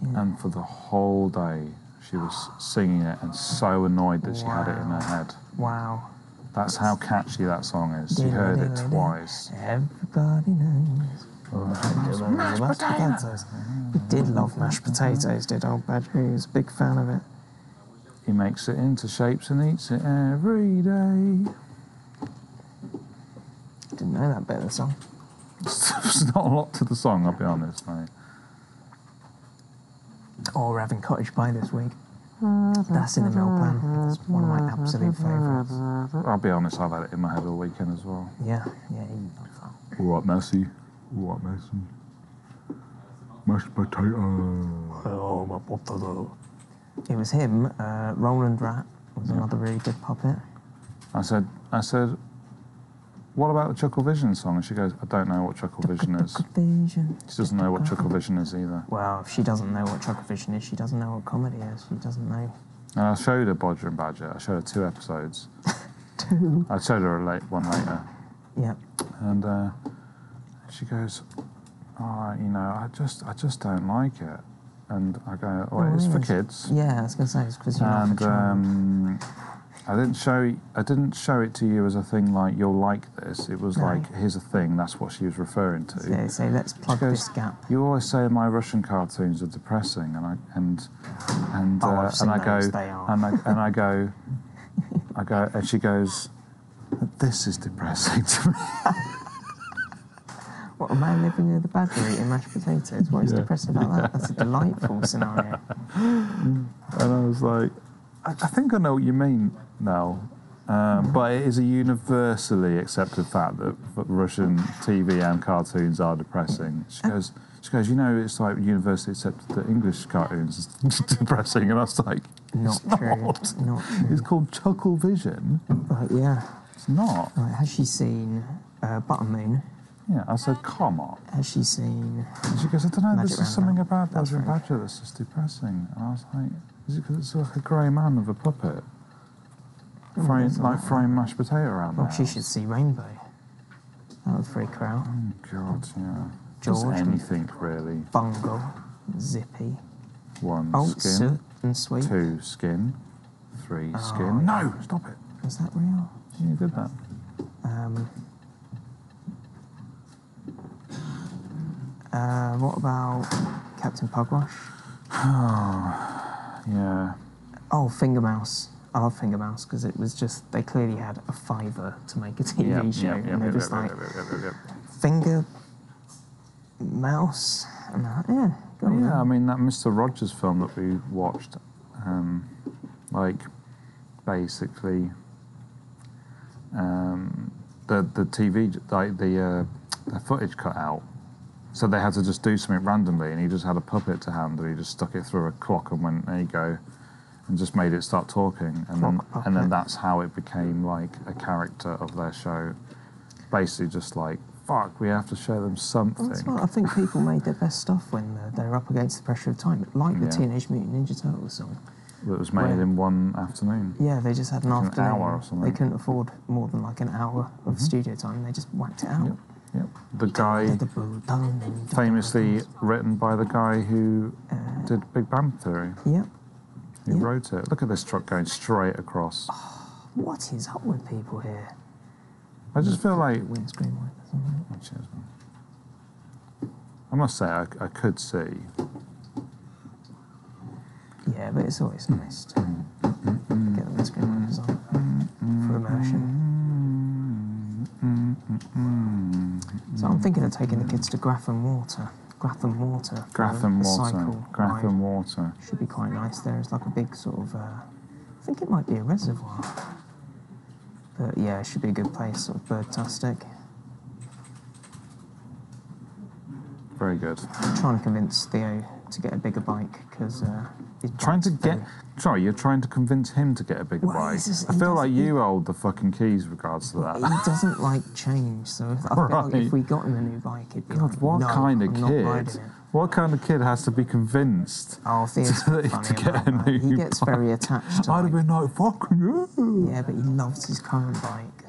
Speaker 1: Yeah.
Speaker 2: And for the whole day, she was singing it and so annoyed that she had it in her head.
Speaker 1: Wow.
Speaker 2: That's how catchy that song is. She heard it twice.
Speaker 1: Everybody knows. Mashed potatoes. He did love mashed potatoes, did old Badger. He was a big fan of it.
Speaker 2: He makes it into shapes and eats it every day.
Speaker 1: Didn't know that bit of the song.
Speaker 2: There's not a lot to the song, I'll be honest, mate.
Speaker 1: Oh, we're having cottage pie this week. That's in the meal plan. It's one of my absolute favourites.
Speaker 2: I'll be honest, I've had it in my head all weekend as well.
Speaker 1: Yeah, he loves that.
Speaker 2: All right, Messi. All right, Messi. Mashed potato.
Speaker 1: Oh, my potato. It was him. Roland Rat was another really good puppet.
Speaker 2: I said, what about the Chuckle Vision song? And she goes, I don't know what Chuckle Vision is.
Speaker 1: Vision.
Speaker 2: She doesn't know what Chuckle Vision is either.
Speaker 1: Well, if she doesn't know what Chuckle Vision is, she doesn't know what comedy is. She doesn't know.
Speaker 2: And I showed her Bodger and Badger. I showed her 2 episodes.
Speaker 1: 2.
Speaker 2: I showed her one later.
Speaker 1: Yeah.
Speaker 2: And she goes, I just don't like it. And I go, it's for kids.
Speaker 1: Yeah, I was going to say, it's because you're not for children.
Speaker 2: I didn't show it to you as a thing like you'll like this. It was like here's a thing. That's what she was referring to.
Speaker 1: Yeah, so let's plug this gap.
Speaker 2: You always say my Russian cartoons are depressing, and I go, and she goes, this is depressing to me.
Speaker 1: What, a man living near the Badger eating mashed potatoes? What is depressing about that? That's a delightful scenario.
Speaker 2: And I was like, I think I know what you mean now. But it is a universally accepted fact that Russian TV and cartoons are depressing. She goes, you know, it's like universally accepted that English cartoons is depressing. And I was like,
Speaker 1: not true. Not true.
Speaker 2: It's called Chuckle Vision.
Speaker 1: Right, yeah.
Speaker 2: It's not.
Speaker 1: Right, has she seen Button Moon?
Speaker 2: Yeah, I said, come on.
Speaker 1: Has she seen...
Speaker 2: And she goes, I don't know,
Speaker 1: Magic
Speaker 2: there's something about
Speaker 1: That's
Speaker 2: Badger and Badger that's just depressing. And I was like, is it because it's like a grey man with a puppet? Throwing mashed potato around there.
Speaker 1: Well, she should see Rainbow. That would freak her out.
Speaker 2: Oh, God, yeah.
Speaker 1: George.
Speaker 2: Just anything, really.
Speaker 1: Bungle. Zippy.
Speaker 2: 1, skin.
Speaker 1: Soot and Sweet.
Speaker 2: 2, skin. 3, skin. No, stop it.
Speaker 1: Is that real?
Speaker 2: Yeah, you did that.
Speaker 1: What about Captain Pugwash?
Speaker 2: Oh, yeah.
Speaker 1: Oh, Finger Mouse. I love Finger Mouse because it was just, they clearly had a fiver to make a TV show. And they're just like, Finger Mouse. And yeah, go on.
Speaker 2: Yeah, I mean, that Mr. Rogers film that we watched, like, basically, the TV, like, the footage cut out. So they had to just do something randomly, and he just had a puppet to hand, and he just stuck it through a clock and went, there you go, and just made it start talking. And then that's how it became, like, a character of their show. Basically just like, fuck, we have to show them something.
Speaker 1: Well, that's what I think people made their best stuff when they're up against the pressure of time. Like the Teenage Mutant Ninja Turtles song.
Speaker 2: That was made in one afternoon.
Speaker 1: Yeah, they just had an afternoon.
Speaker 2: An hour or something.
Speaker 1: They couldn't afford more than like an hour of studio time. They just whacked it out.
Speaker 2: Yep. The guy, famously written by the guy who did Big Bang Theory.
Speaker 1: Yep.
Speaker 2: He wrote it. Look at this truck going straight across.
Speaker 1: Oh, what is up with people here?
Speaker 2: I just feel like...
Speaker 1: Windscreen wipers,
Speaker 2: Oh, cheers, man. I must say, I could see.
Speaker 1: Yeah, but it's always nice to get the windscreen wipers on for immersion. So I'm thinking of taking the kids to Gratham Water. Gratham Water.
Speaker 2: Gratham Water.
Speaker 1: Should be quite nice there. It's like a big sort of... I think it might be a reservoir. But yeah, it should be a good place, sort of bird-tastic.
Speaker 2: Very good.
Speaker 1: I'm trying to convince Theo to get a bigger bike because he's
Speaker 2: you're trying to convince him to get a bigger bike. I feel like you hold the fucking keys regards to that.
Speaker 1: He doesn't like change, so I feel like if we got him a new bike, he'd be like,
Speaker 2: what
Speaker 1: no,
Speaker 2: kind of
Speaker 1: I'm not riding
Speaker 2: kid?
Speaker 1: it.
Speaker 2: What kind of kid has to be convinced
Speaker 1: Theo's funny
Speaker 2: to get a
Speaker 1: about
Speaker 2: new
Speaker 1: that. He gets
Speaker 2: bike?
Speaker 1: very attached to
Speaker 2: I'd have been like, fucking you.
Speaker 1: Yeah, but he loves his current bike.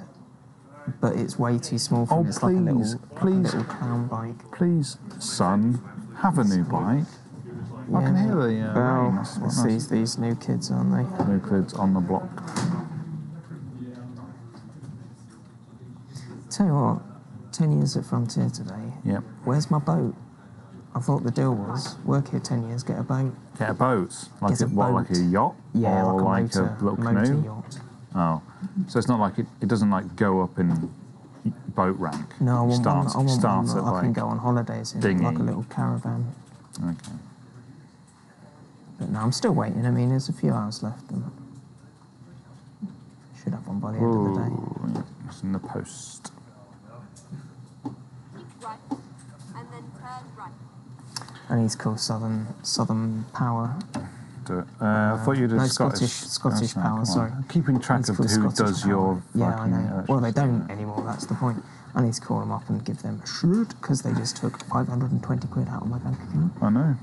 Speaker 1: But it's way too small for him. It's like a little clown bike.
Speaker 2: Please, son, have a new bike.
Speaker 1: Yeah,
Speaker 2: I can hear the rain.
Speaker 1: It's these new kids, aren't they?
Speaker 2: New kids on the block.
Speaker 1: Tell you what, 10 years at Frontier today.
Speaker 2: Yep.
Speaker 1: Where's my boat? I thought the deal was work here 10 years, get a boat.
Speaker 2: Get a boat? Like a yacht?
Speaker 1: Yeah,
Speaker 2: or
Speaker 1: like
Speaker 2: a little canoe?
Speaker 1: Yacht.
Speaker 2: Oh. So it's not like it doesn't like go up in boat rank.
Speaker 1: No, I want one that I can
Speaker 2: like
Speaker 1: go on holidays in,
Speaker 2: dinghy.
Speaker 1: like a little caravan.
Speaker 2: Okay.
Speaker 1: But no, I'm still waiting. I mean, there's a few hours left. And should have one by the end of the day.
Speaker 2: Yeah, it's in the post.
Speaker 3: Right, and then turn right.
Speaker 1: And he's called Southern Power.
Speaker 2: Do it. I thought you did
Speaker 1: Scottish Power. Sorry,
Speaker 2: keeping track of who
Speaker 1: Scottish
Speaker 2: does
Speaker 1: Power.
Speaker 2: your.
Speaker 1: Yeah, I know. Well, they don't anymore. That's the point. I need to call them up and give them a shoot because they just took 520 quid out of my bank account.
Speaker 2: I know.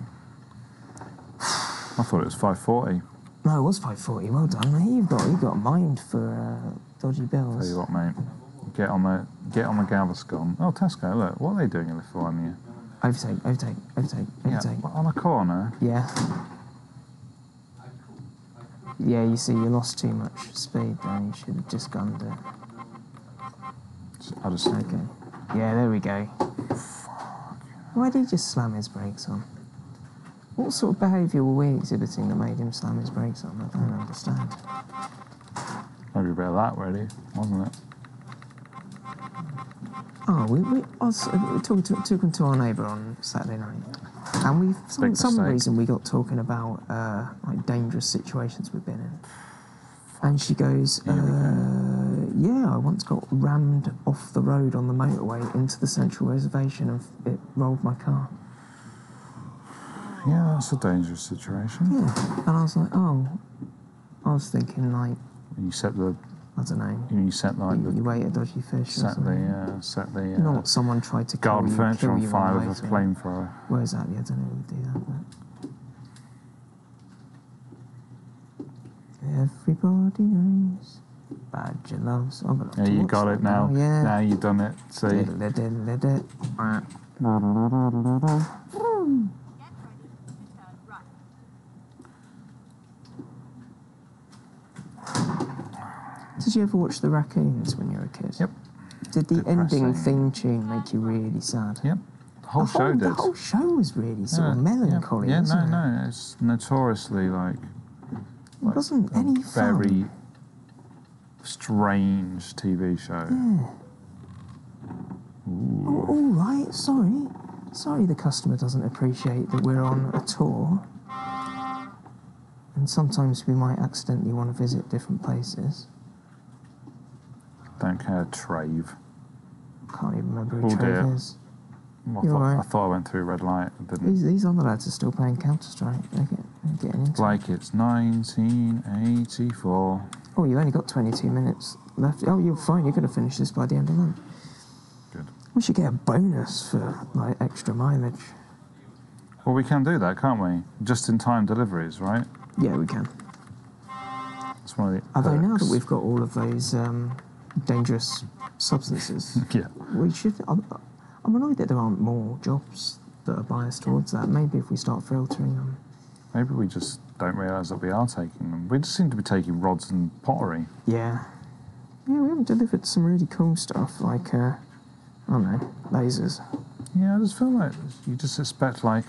Speaker 2: I thought it was 540.
Speaker 1: No, it was 540. Well done, mate. You've got a mind for dodgy bills.
Speaker 2: Tell you what, mate. Get on the Gaviscon. Oh, Tesco. Look, what are they doing in Lithuania?
Speaker 1: Overtake.
Speaker 2: Yeah, on a corner.
Speaker 1: Yeah. Yeah, you see, you lost too much speed there. You should have just gunned it.
Speaker 2: I just...
Speaker 1: Okay. Yeah, there we go. Why did he just slam his brakes on? What sort of behaviour were we exhibiting that made him slam his brakes on? I don't understand.
Speaker 2: Maybe a bit of that, really, wasn't it?
Speaker 1: Oh, we took him to our neighbour on Saturday night. And for some reason we got talking about like dangerous situations we've been in. And she goes, yeah, I once got rammed off the road on the motorway into the central reservation and it rolled my car.
Speaker 2: Yeah, that's a dangerous situation.
Speaker 1: Yeah, and I was like, oh, I was thinking like...
Speaker 2: You set the...
Speaker 1: I don't know.
Speaker 2: You set like
Speaker 1: you ate a dodgy fish
Speaker 2: set
Speaker 1: or
Speaker 2: set the...
Speaker 1: not someone tried to kill
Speaker 2: garden
Speaker 1: you,
Speaker 2: furniture
Speaker 1: kill
Speaker 2: on
Speaker 1: you
Speaker 2: fire
Speaker 1: on
Speaker 2: with a
Speaker 1: the way
Speaker 2: flamethrower.
Speaker 1: Where exactly? I don't know who would do that, but... Everybody knows Badger loves... I'm gonna
Speaker 2: Yeah, you got it now.
Speaker 1: Yeah.
Speaker 2: Now you've done it. See?
Speaker 1: Diddle-diddle-diddle. Did you ever watch The Raccoons when you were a kid?
Speaker 2: Yep.
Speaker 1: Did the ending
Speaker 2: Depressing.
Speaker 1: theme tune make you really sad?
Speaker 2: Yep. The whole show did.
Speaker 1: The whole show was really sort of melancholy,
Speaker 2: Yeah,
Speaker 1: wasn't it?
Speaker 2: no. It's notoriously like
Speaker 1: It wasn't any fun.
Speaker 2: very strange TV show.
Speaker 1: Yeah. Oh, all right, sorry. Sorry the customer doesn't appreciate that we're on a tour. And sometimes we might accidentally want to visit different places.
Speaker 2: Don't care, Trave.
Speaker 1: Can't even remember who
Speaker 2: Oh,
Speaker 1: Trove
Speaker 2: dear.
Speaker 1: is.
Speaker 2: Well,
Speaker 1: You're right.
Speaker 2: I thought I went through a red light. I didn't.
Speaker 1: These other lads are still playing Counter-Strike. They're getting into it.
Speaker 2: Like it's 1984.
Speaker 1: Oh, you only got 22 minutes left. Oh, you're fine. You're going to finish this by the end of lunch.
Speaker 2: Good.
Speaker 1: We should get a bonus for, like, extra mileage.
Speaker 2: Well, we can do that, can't we? Just-in-time deliveries, right?
Speaker 1: Yeah, we can.
Speaker 2: It's one of the
Speaker 1: Although now that
Speaker 2: perks.
Speaker 1: we've got all of those dangerous substances,
Speaker 2: Yeah.
Speaker 1: we should... I'm annoyed that there aren't more jobs that are biased towards that. Maybe if we start filtering them.
Speaker 2: Maybe we just don't realise that we are taking them. We just seem to be taking rods and pottery.
Speaker 1: Yeah. Yeah, we haven't delivered some really cool stuff, like, I don't know, lasers.
Speaker 2: Yeah, I just feel like you just expect, like,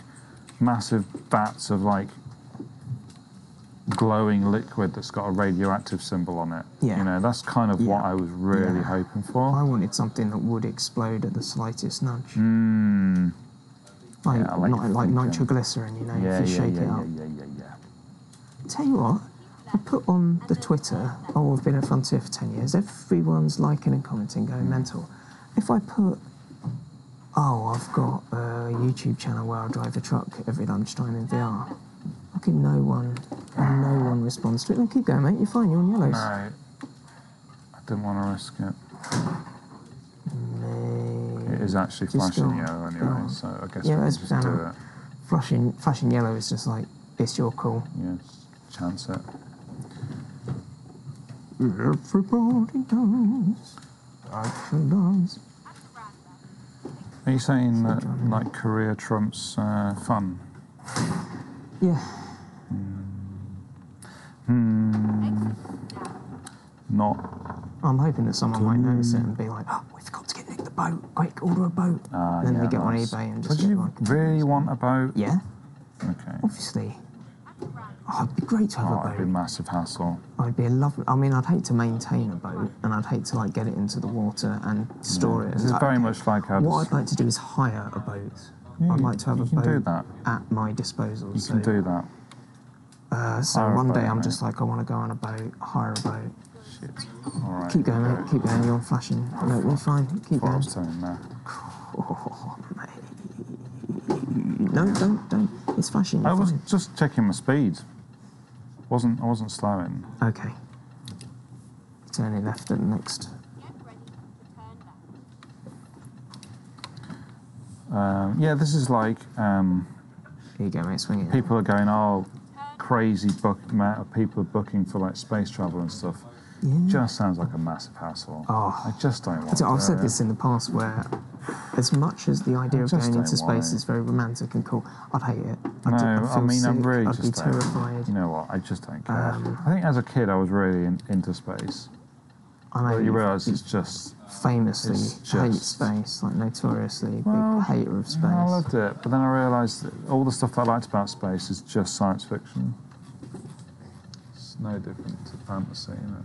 Speaker 2: massive vats of, like, glowing liquid that's got a radioactive symbol on it.
Speaker 1: Yeah.
Speaker 2: You know, that's kind of what I was really hoping for.
Speaker 1: I wanted something that would explode at the slightest nudge.
Speaker 2: Mmm.
Speaker 1: Like,
Speaker 2: Yeah, I like
Speaker 1: like
Speaker 2: thinking.
Speaker 1: nitroglycerin, you know,
Speaker 2: Yeah,
Speaker 1: if you shake it up.
Speaker 2: yeah.
Speaker 1: Tell you what, I put on the Twitter, oh, I've been at Frontier for 10 years, everyone's liking and commenting, going mental. If I put, oh, I've got a YouTube channel where I drive a truck every lunchtime in VR, fucking no one responds to it. No, keep going, mate, you're fine, you're on yellows.
Speaker 2: No, I didn't want to risk it. It is actually
Speaker 1: Just
Speaker 2: flashing
Speaker 1: go.
Speaker 2: yellow anyway, so I guess
Speaker 1: Yeah,
Speaker 2: we
Speaker 1: that's
Speaker 2: can just do
Speaker 1: banner.
Speaker 2: it.
Speaker 1: Flashing yellow is just like, it's your call.
Speaker 2: Yeah, chance it.
Speaker 1: Everybody knows, action does.
Speaker 2: Are you saying that, like, career trumps fun?
Speaker 1: Yeah.
Speaker 2: Not.
Speaker 1: I'm hoping that someone might notice it and be like, oh, we forgot to get Nick the boat. Quick, order a boat. Then
Speaker 2: yeah,
Speaker 1: they get on
Speaker 2: nice.
Speaker 1: eBay and
Speaker 2: So
Speaker 1: just
Speaker 2: do
Speaker 1: get
Speaker 2: you
Speaker 1: like...
Speaker 2: really want a boat?
Speaker 1: Yeah,
Speaker 2: Okay.
Speaker 1: obviously. Oh, it'd be great to have
Speaker 2: Oh,
Speaker 1: a
Speaker 2: it'd be a
Speaker 1: boat.
Speaker 2: massive hassle.
Speaker 1: It'd be a lovely... I mean, I'd hate to maintain a boat and I'd hate to, like, get it into the water and store it.
Speaker 2: This is very much like how...
Speaker 1: What I'd like to do is hire a boat. I'd like to have a
Speaker 2: you can do
Speaker 1: boat
Speaker 2: that.
Speaker 1: at my disposal.
Speaker 2: You can do that.
Speaker 1: So
Speaker 2: Hire a
Speaker 1: one day
Speaker 2: boat,
Speaker 1: I'm
Speaker 2: mate.
Speaker 1: just like, I want to go on a boat, hire a boat.
Speaker 2: Shit. All right.
Speaker 1: Keep going, mate. Keep going. You're flashing. No, you're fine. Keep
Speaker 2: What I
Speaker 1: going.
Speaker 2: was telling there.
Speaker 1: Oh, mate. No, don't. It's flashing.
Speaker 2: I
Speaker 1: You're
Speaker 2: was
Speaker 1: fine.
Speaker 2: just checking my speed. I wasn't slowing.
Speaker 1: Okay. Turning left at the next.
Speaker 2: Yeah, this is like
Speaker 1: Here you go, mate. Swing it.
Speaker 2: people are going, oh, crazy amount of people are booking for like space travel and stuff.
Speaker 1: Yeah.
Speaker 2: just sounds like a massive hassle.
Speaker 1: Oh.
Speaker 2: I just don't want
Speaker 1: I've
Speaker 2: it.
Speaker 1: said this in the past where, as much as the idea
Speaker 2: I
Speaker 1: of
Speaker 2: just
Speaker 1: going
Speaker 2: don't
Speaker 1: into
Speaker 2: want
Speaker 1: space
Speaker 2: it.
Speaker 1: is very romantic and cool, I'd hate it.
Speaker 2: No,
Speaker 1: I'd feel sick,
Speaker 2: I'm really
Speaker 1: I'd
Speaker 2: just
Speaker 1: be
Speaker 2: don't.
Speaker 1: terrified.
Speaker 2: You know what? I just don't care.
Speaker 1: Um,
Speaker 2: I think as a kid I was really into space.
Speaker 1: I know
Speaker 2: But you realise it's just...
Speaker 1: famously
Speaker 2: it's
Speaker 1: hate
Speaker 2: just-
Speaker 1: space, like notoriously
Speaker 2: Well,
Speaker 1: big hater of space.
Speaker 2: I loved it, but then I realised that all the stuff that I liked about space is just science fiction. It's no different to fantasy, you know.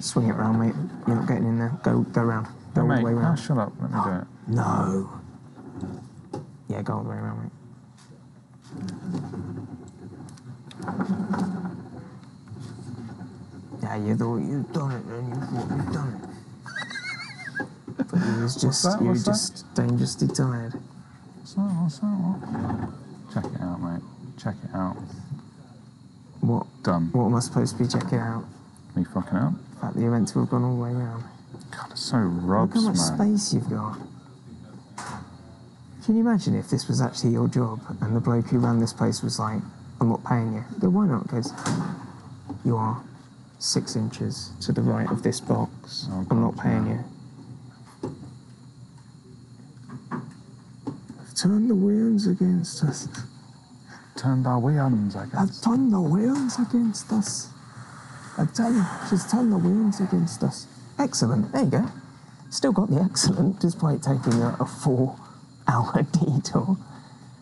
Speaker 1: Swing it round, mate. You're not getting in there. Go round. Go all the
Speaker 2: Mate,
Speaker 1: way
Speaker 2: oh,
Speaker 1: round.
Speaker 2: shut up. Let me do it.
Speaker 1: No. Yeah, go all the way around, mate. Yeah, you thought you'd done it, then you thought you'd done it. But you was just,
Speaker 2: that?
Speaker 1: you were
Speaker 2: What's that?
Speaker 1: just dangerously tired.
Speaker 2: What's that? What? Check it out, mate. Check it out.
Speaker 1: What?
Speaker 2: Done.
Speaker 1: What am I supposed to be checking out?
Speaker 2: Me fucking up.
Speaker 1: The fact that you're meant to have gone all the way around.
Speaker 2: God, it's so
Speaker 1: Look
Speaker 2: rubs,
Speaker 1: how much
Speaker 2: man.
Speaker 1: space you've got. Can you imagine if this was actually your job and the bloke who ran this place was like, I'm not paying you? Go, why not? Because you are 6 inches to the right of this box.
Speaker 2: Oh,
Speaker 1: I'm not
Speaker 2: God,
Speaker 1: paying
Speaker 2: yeah.
Speaker 1: you. I've turned the winds against us.
Speaker 2: Turned our winds, I
Speaker 1: I've
Speaker 2: guess.
Speaker 1: turned the winds against us. I tell you, she's turned the winds against us. Excellent. There you go. Still got the excellent, despite taking a 4-hour detour.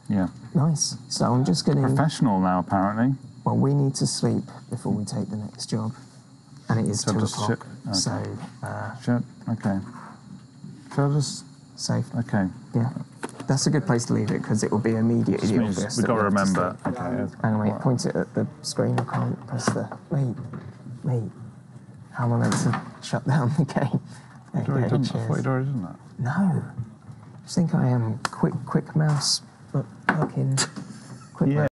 Speaker 2: Yeah.
Speaker 1: Nice. So I'm just going to...
Speaker 2: Professional now, apparently.
Speaker 1: Well, we need to sleep before we take the next job. And it is
Speaker 2: So
Speaker 1: 2
Speaker 2: just
Speaker 1: o'clock.
Speaker 2: okay.
Speaker 1: So,
Speaker 2: Shit. Okay. Shall I just...
Speaker 1: safe.
Speaker 2: Okay.
Speaker 1: Yeah. That's a good place to leave it because it will be immediately
Speaker 2: Just means
Speaker 1: obvious.
Speaker 2: we've
Speaker 1: that
Speaker 2: got to
Speaker 1: we have
Speaker 2: remember.
Speaker 1: sleep.
Speaker 2: Okay.
Speaker 1: Hang on, mate.
Speaker 2: Right.
Speaker 1: Point it at the screen. I can't press the... Mate. How am I meant to shut down the game?
Speaker 2: You'd already done that. I
Speaker 1: cheers.
Speaker 2: thought you'd already done that.
Speaker 1: No. I think I am quick mouse, but fucking quick
Speaker 2: Yeah.
Speaker 1: mouse.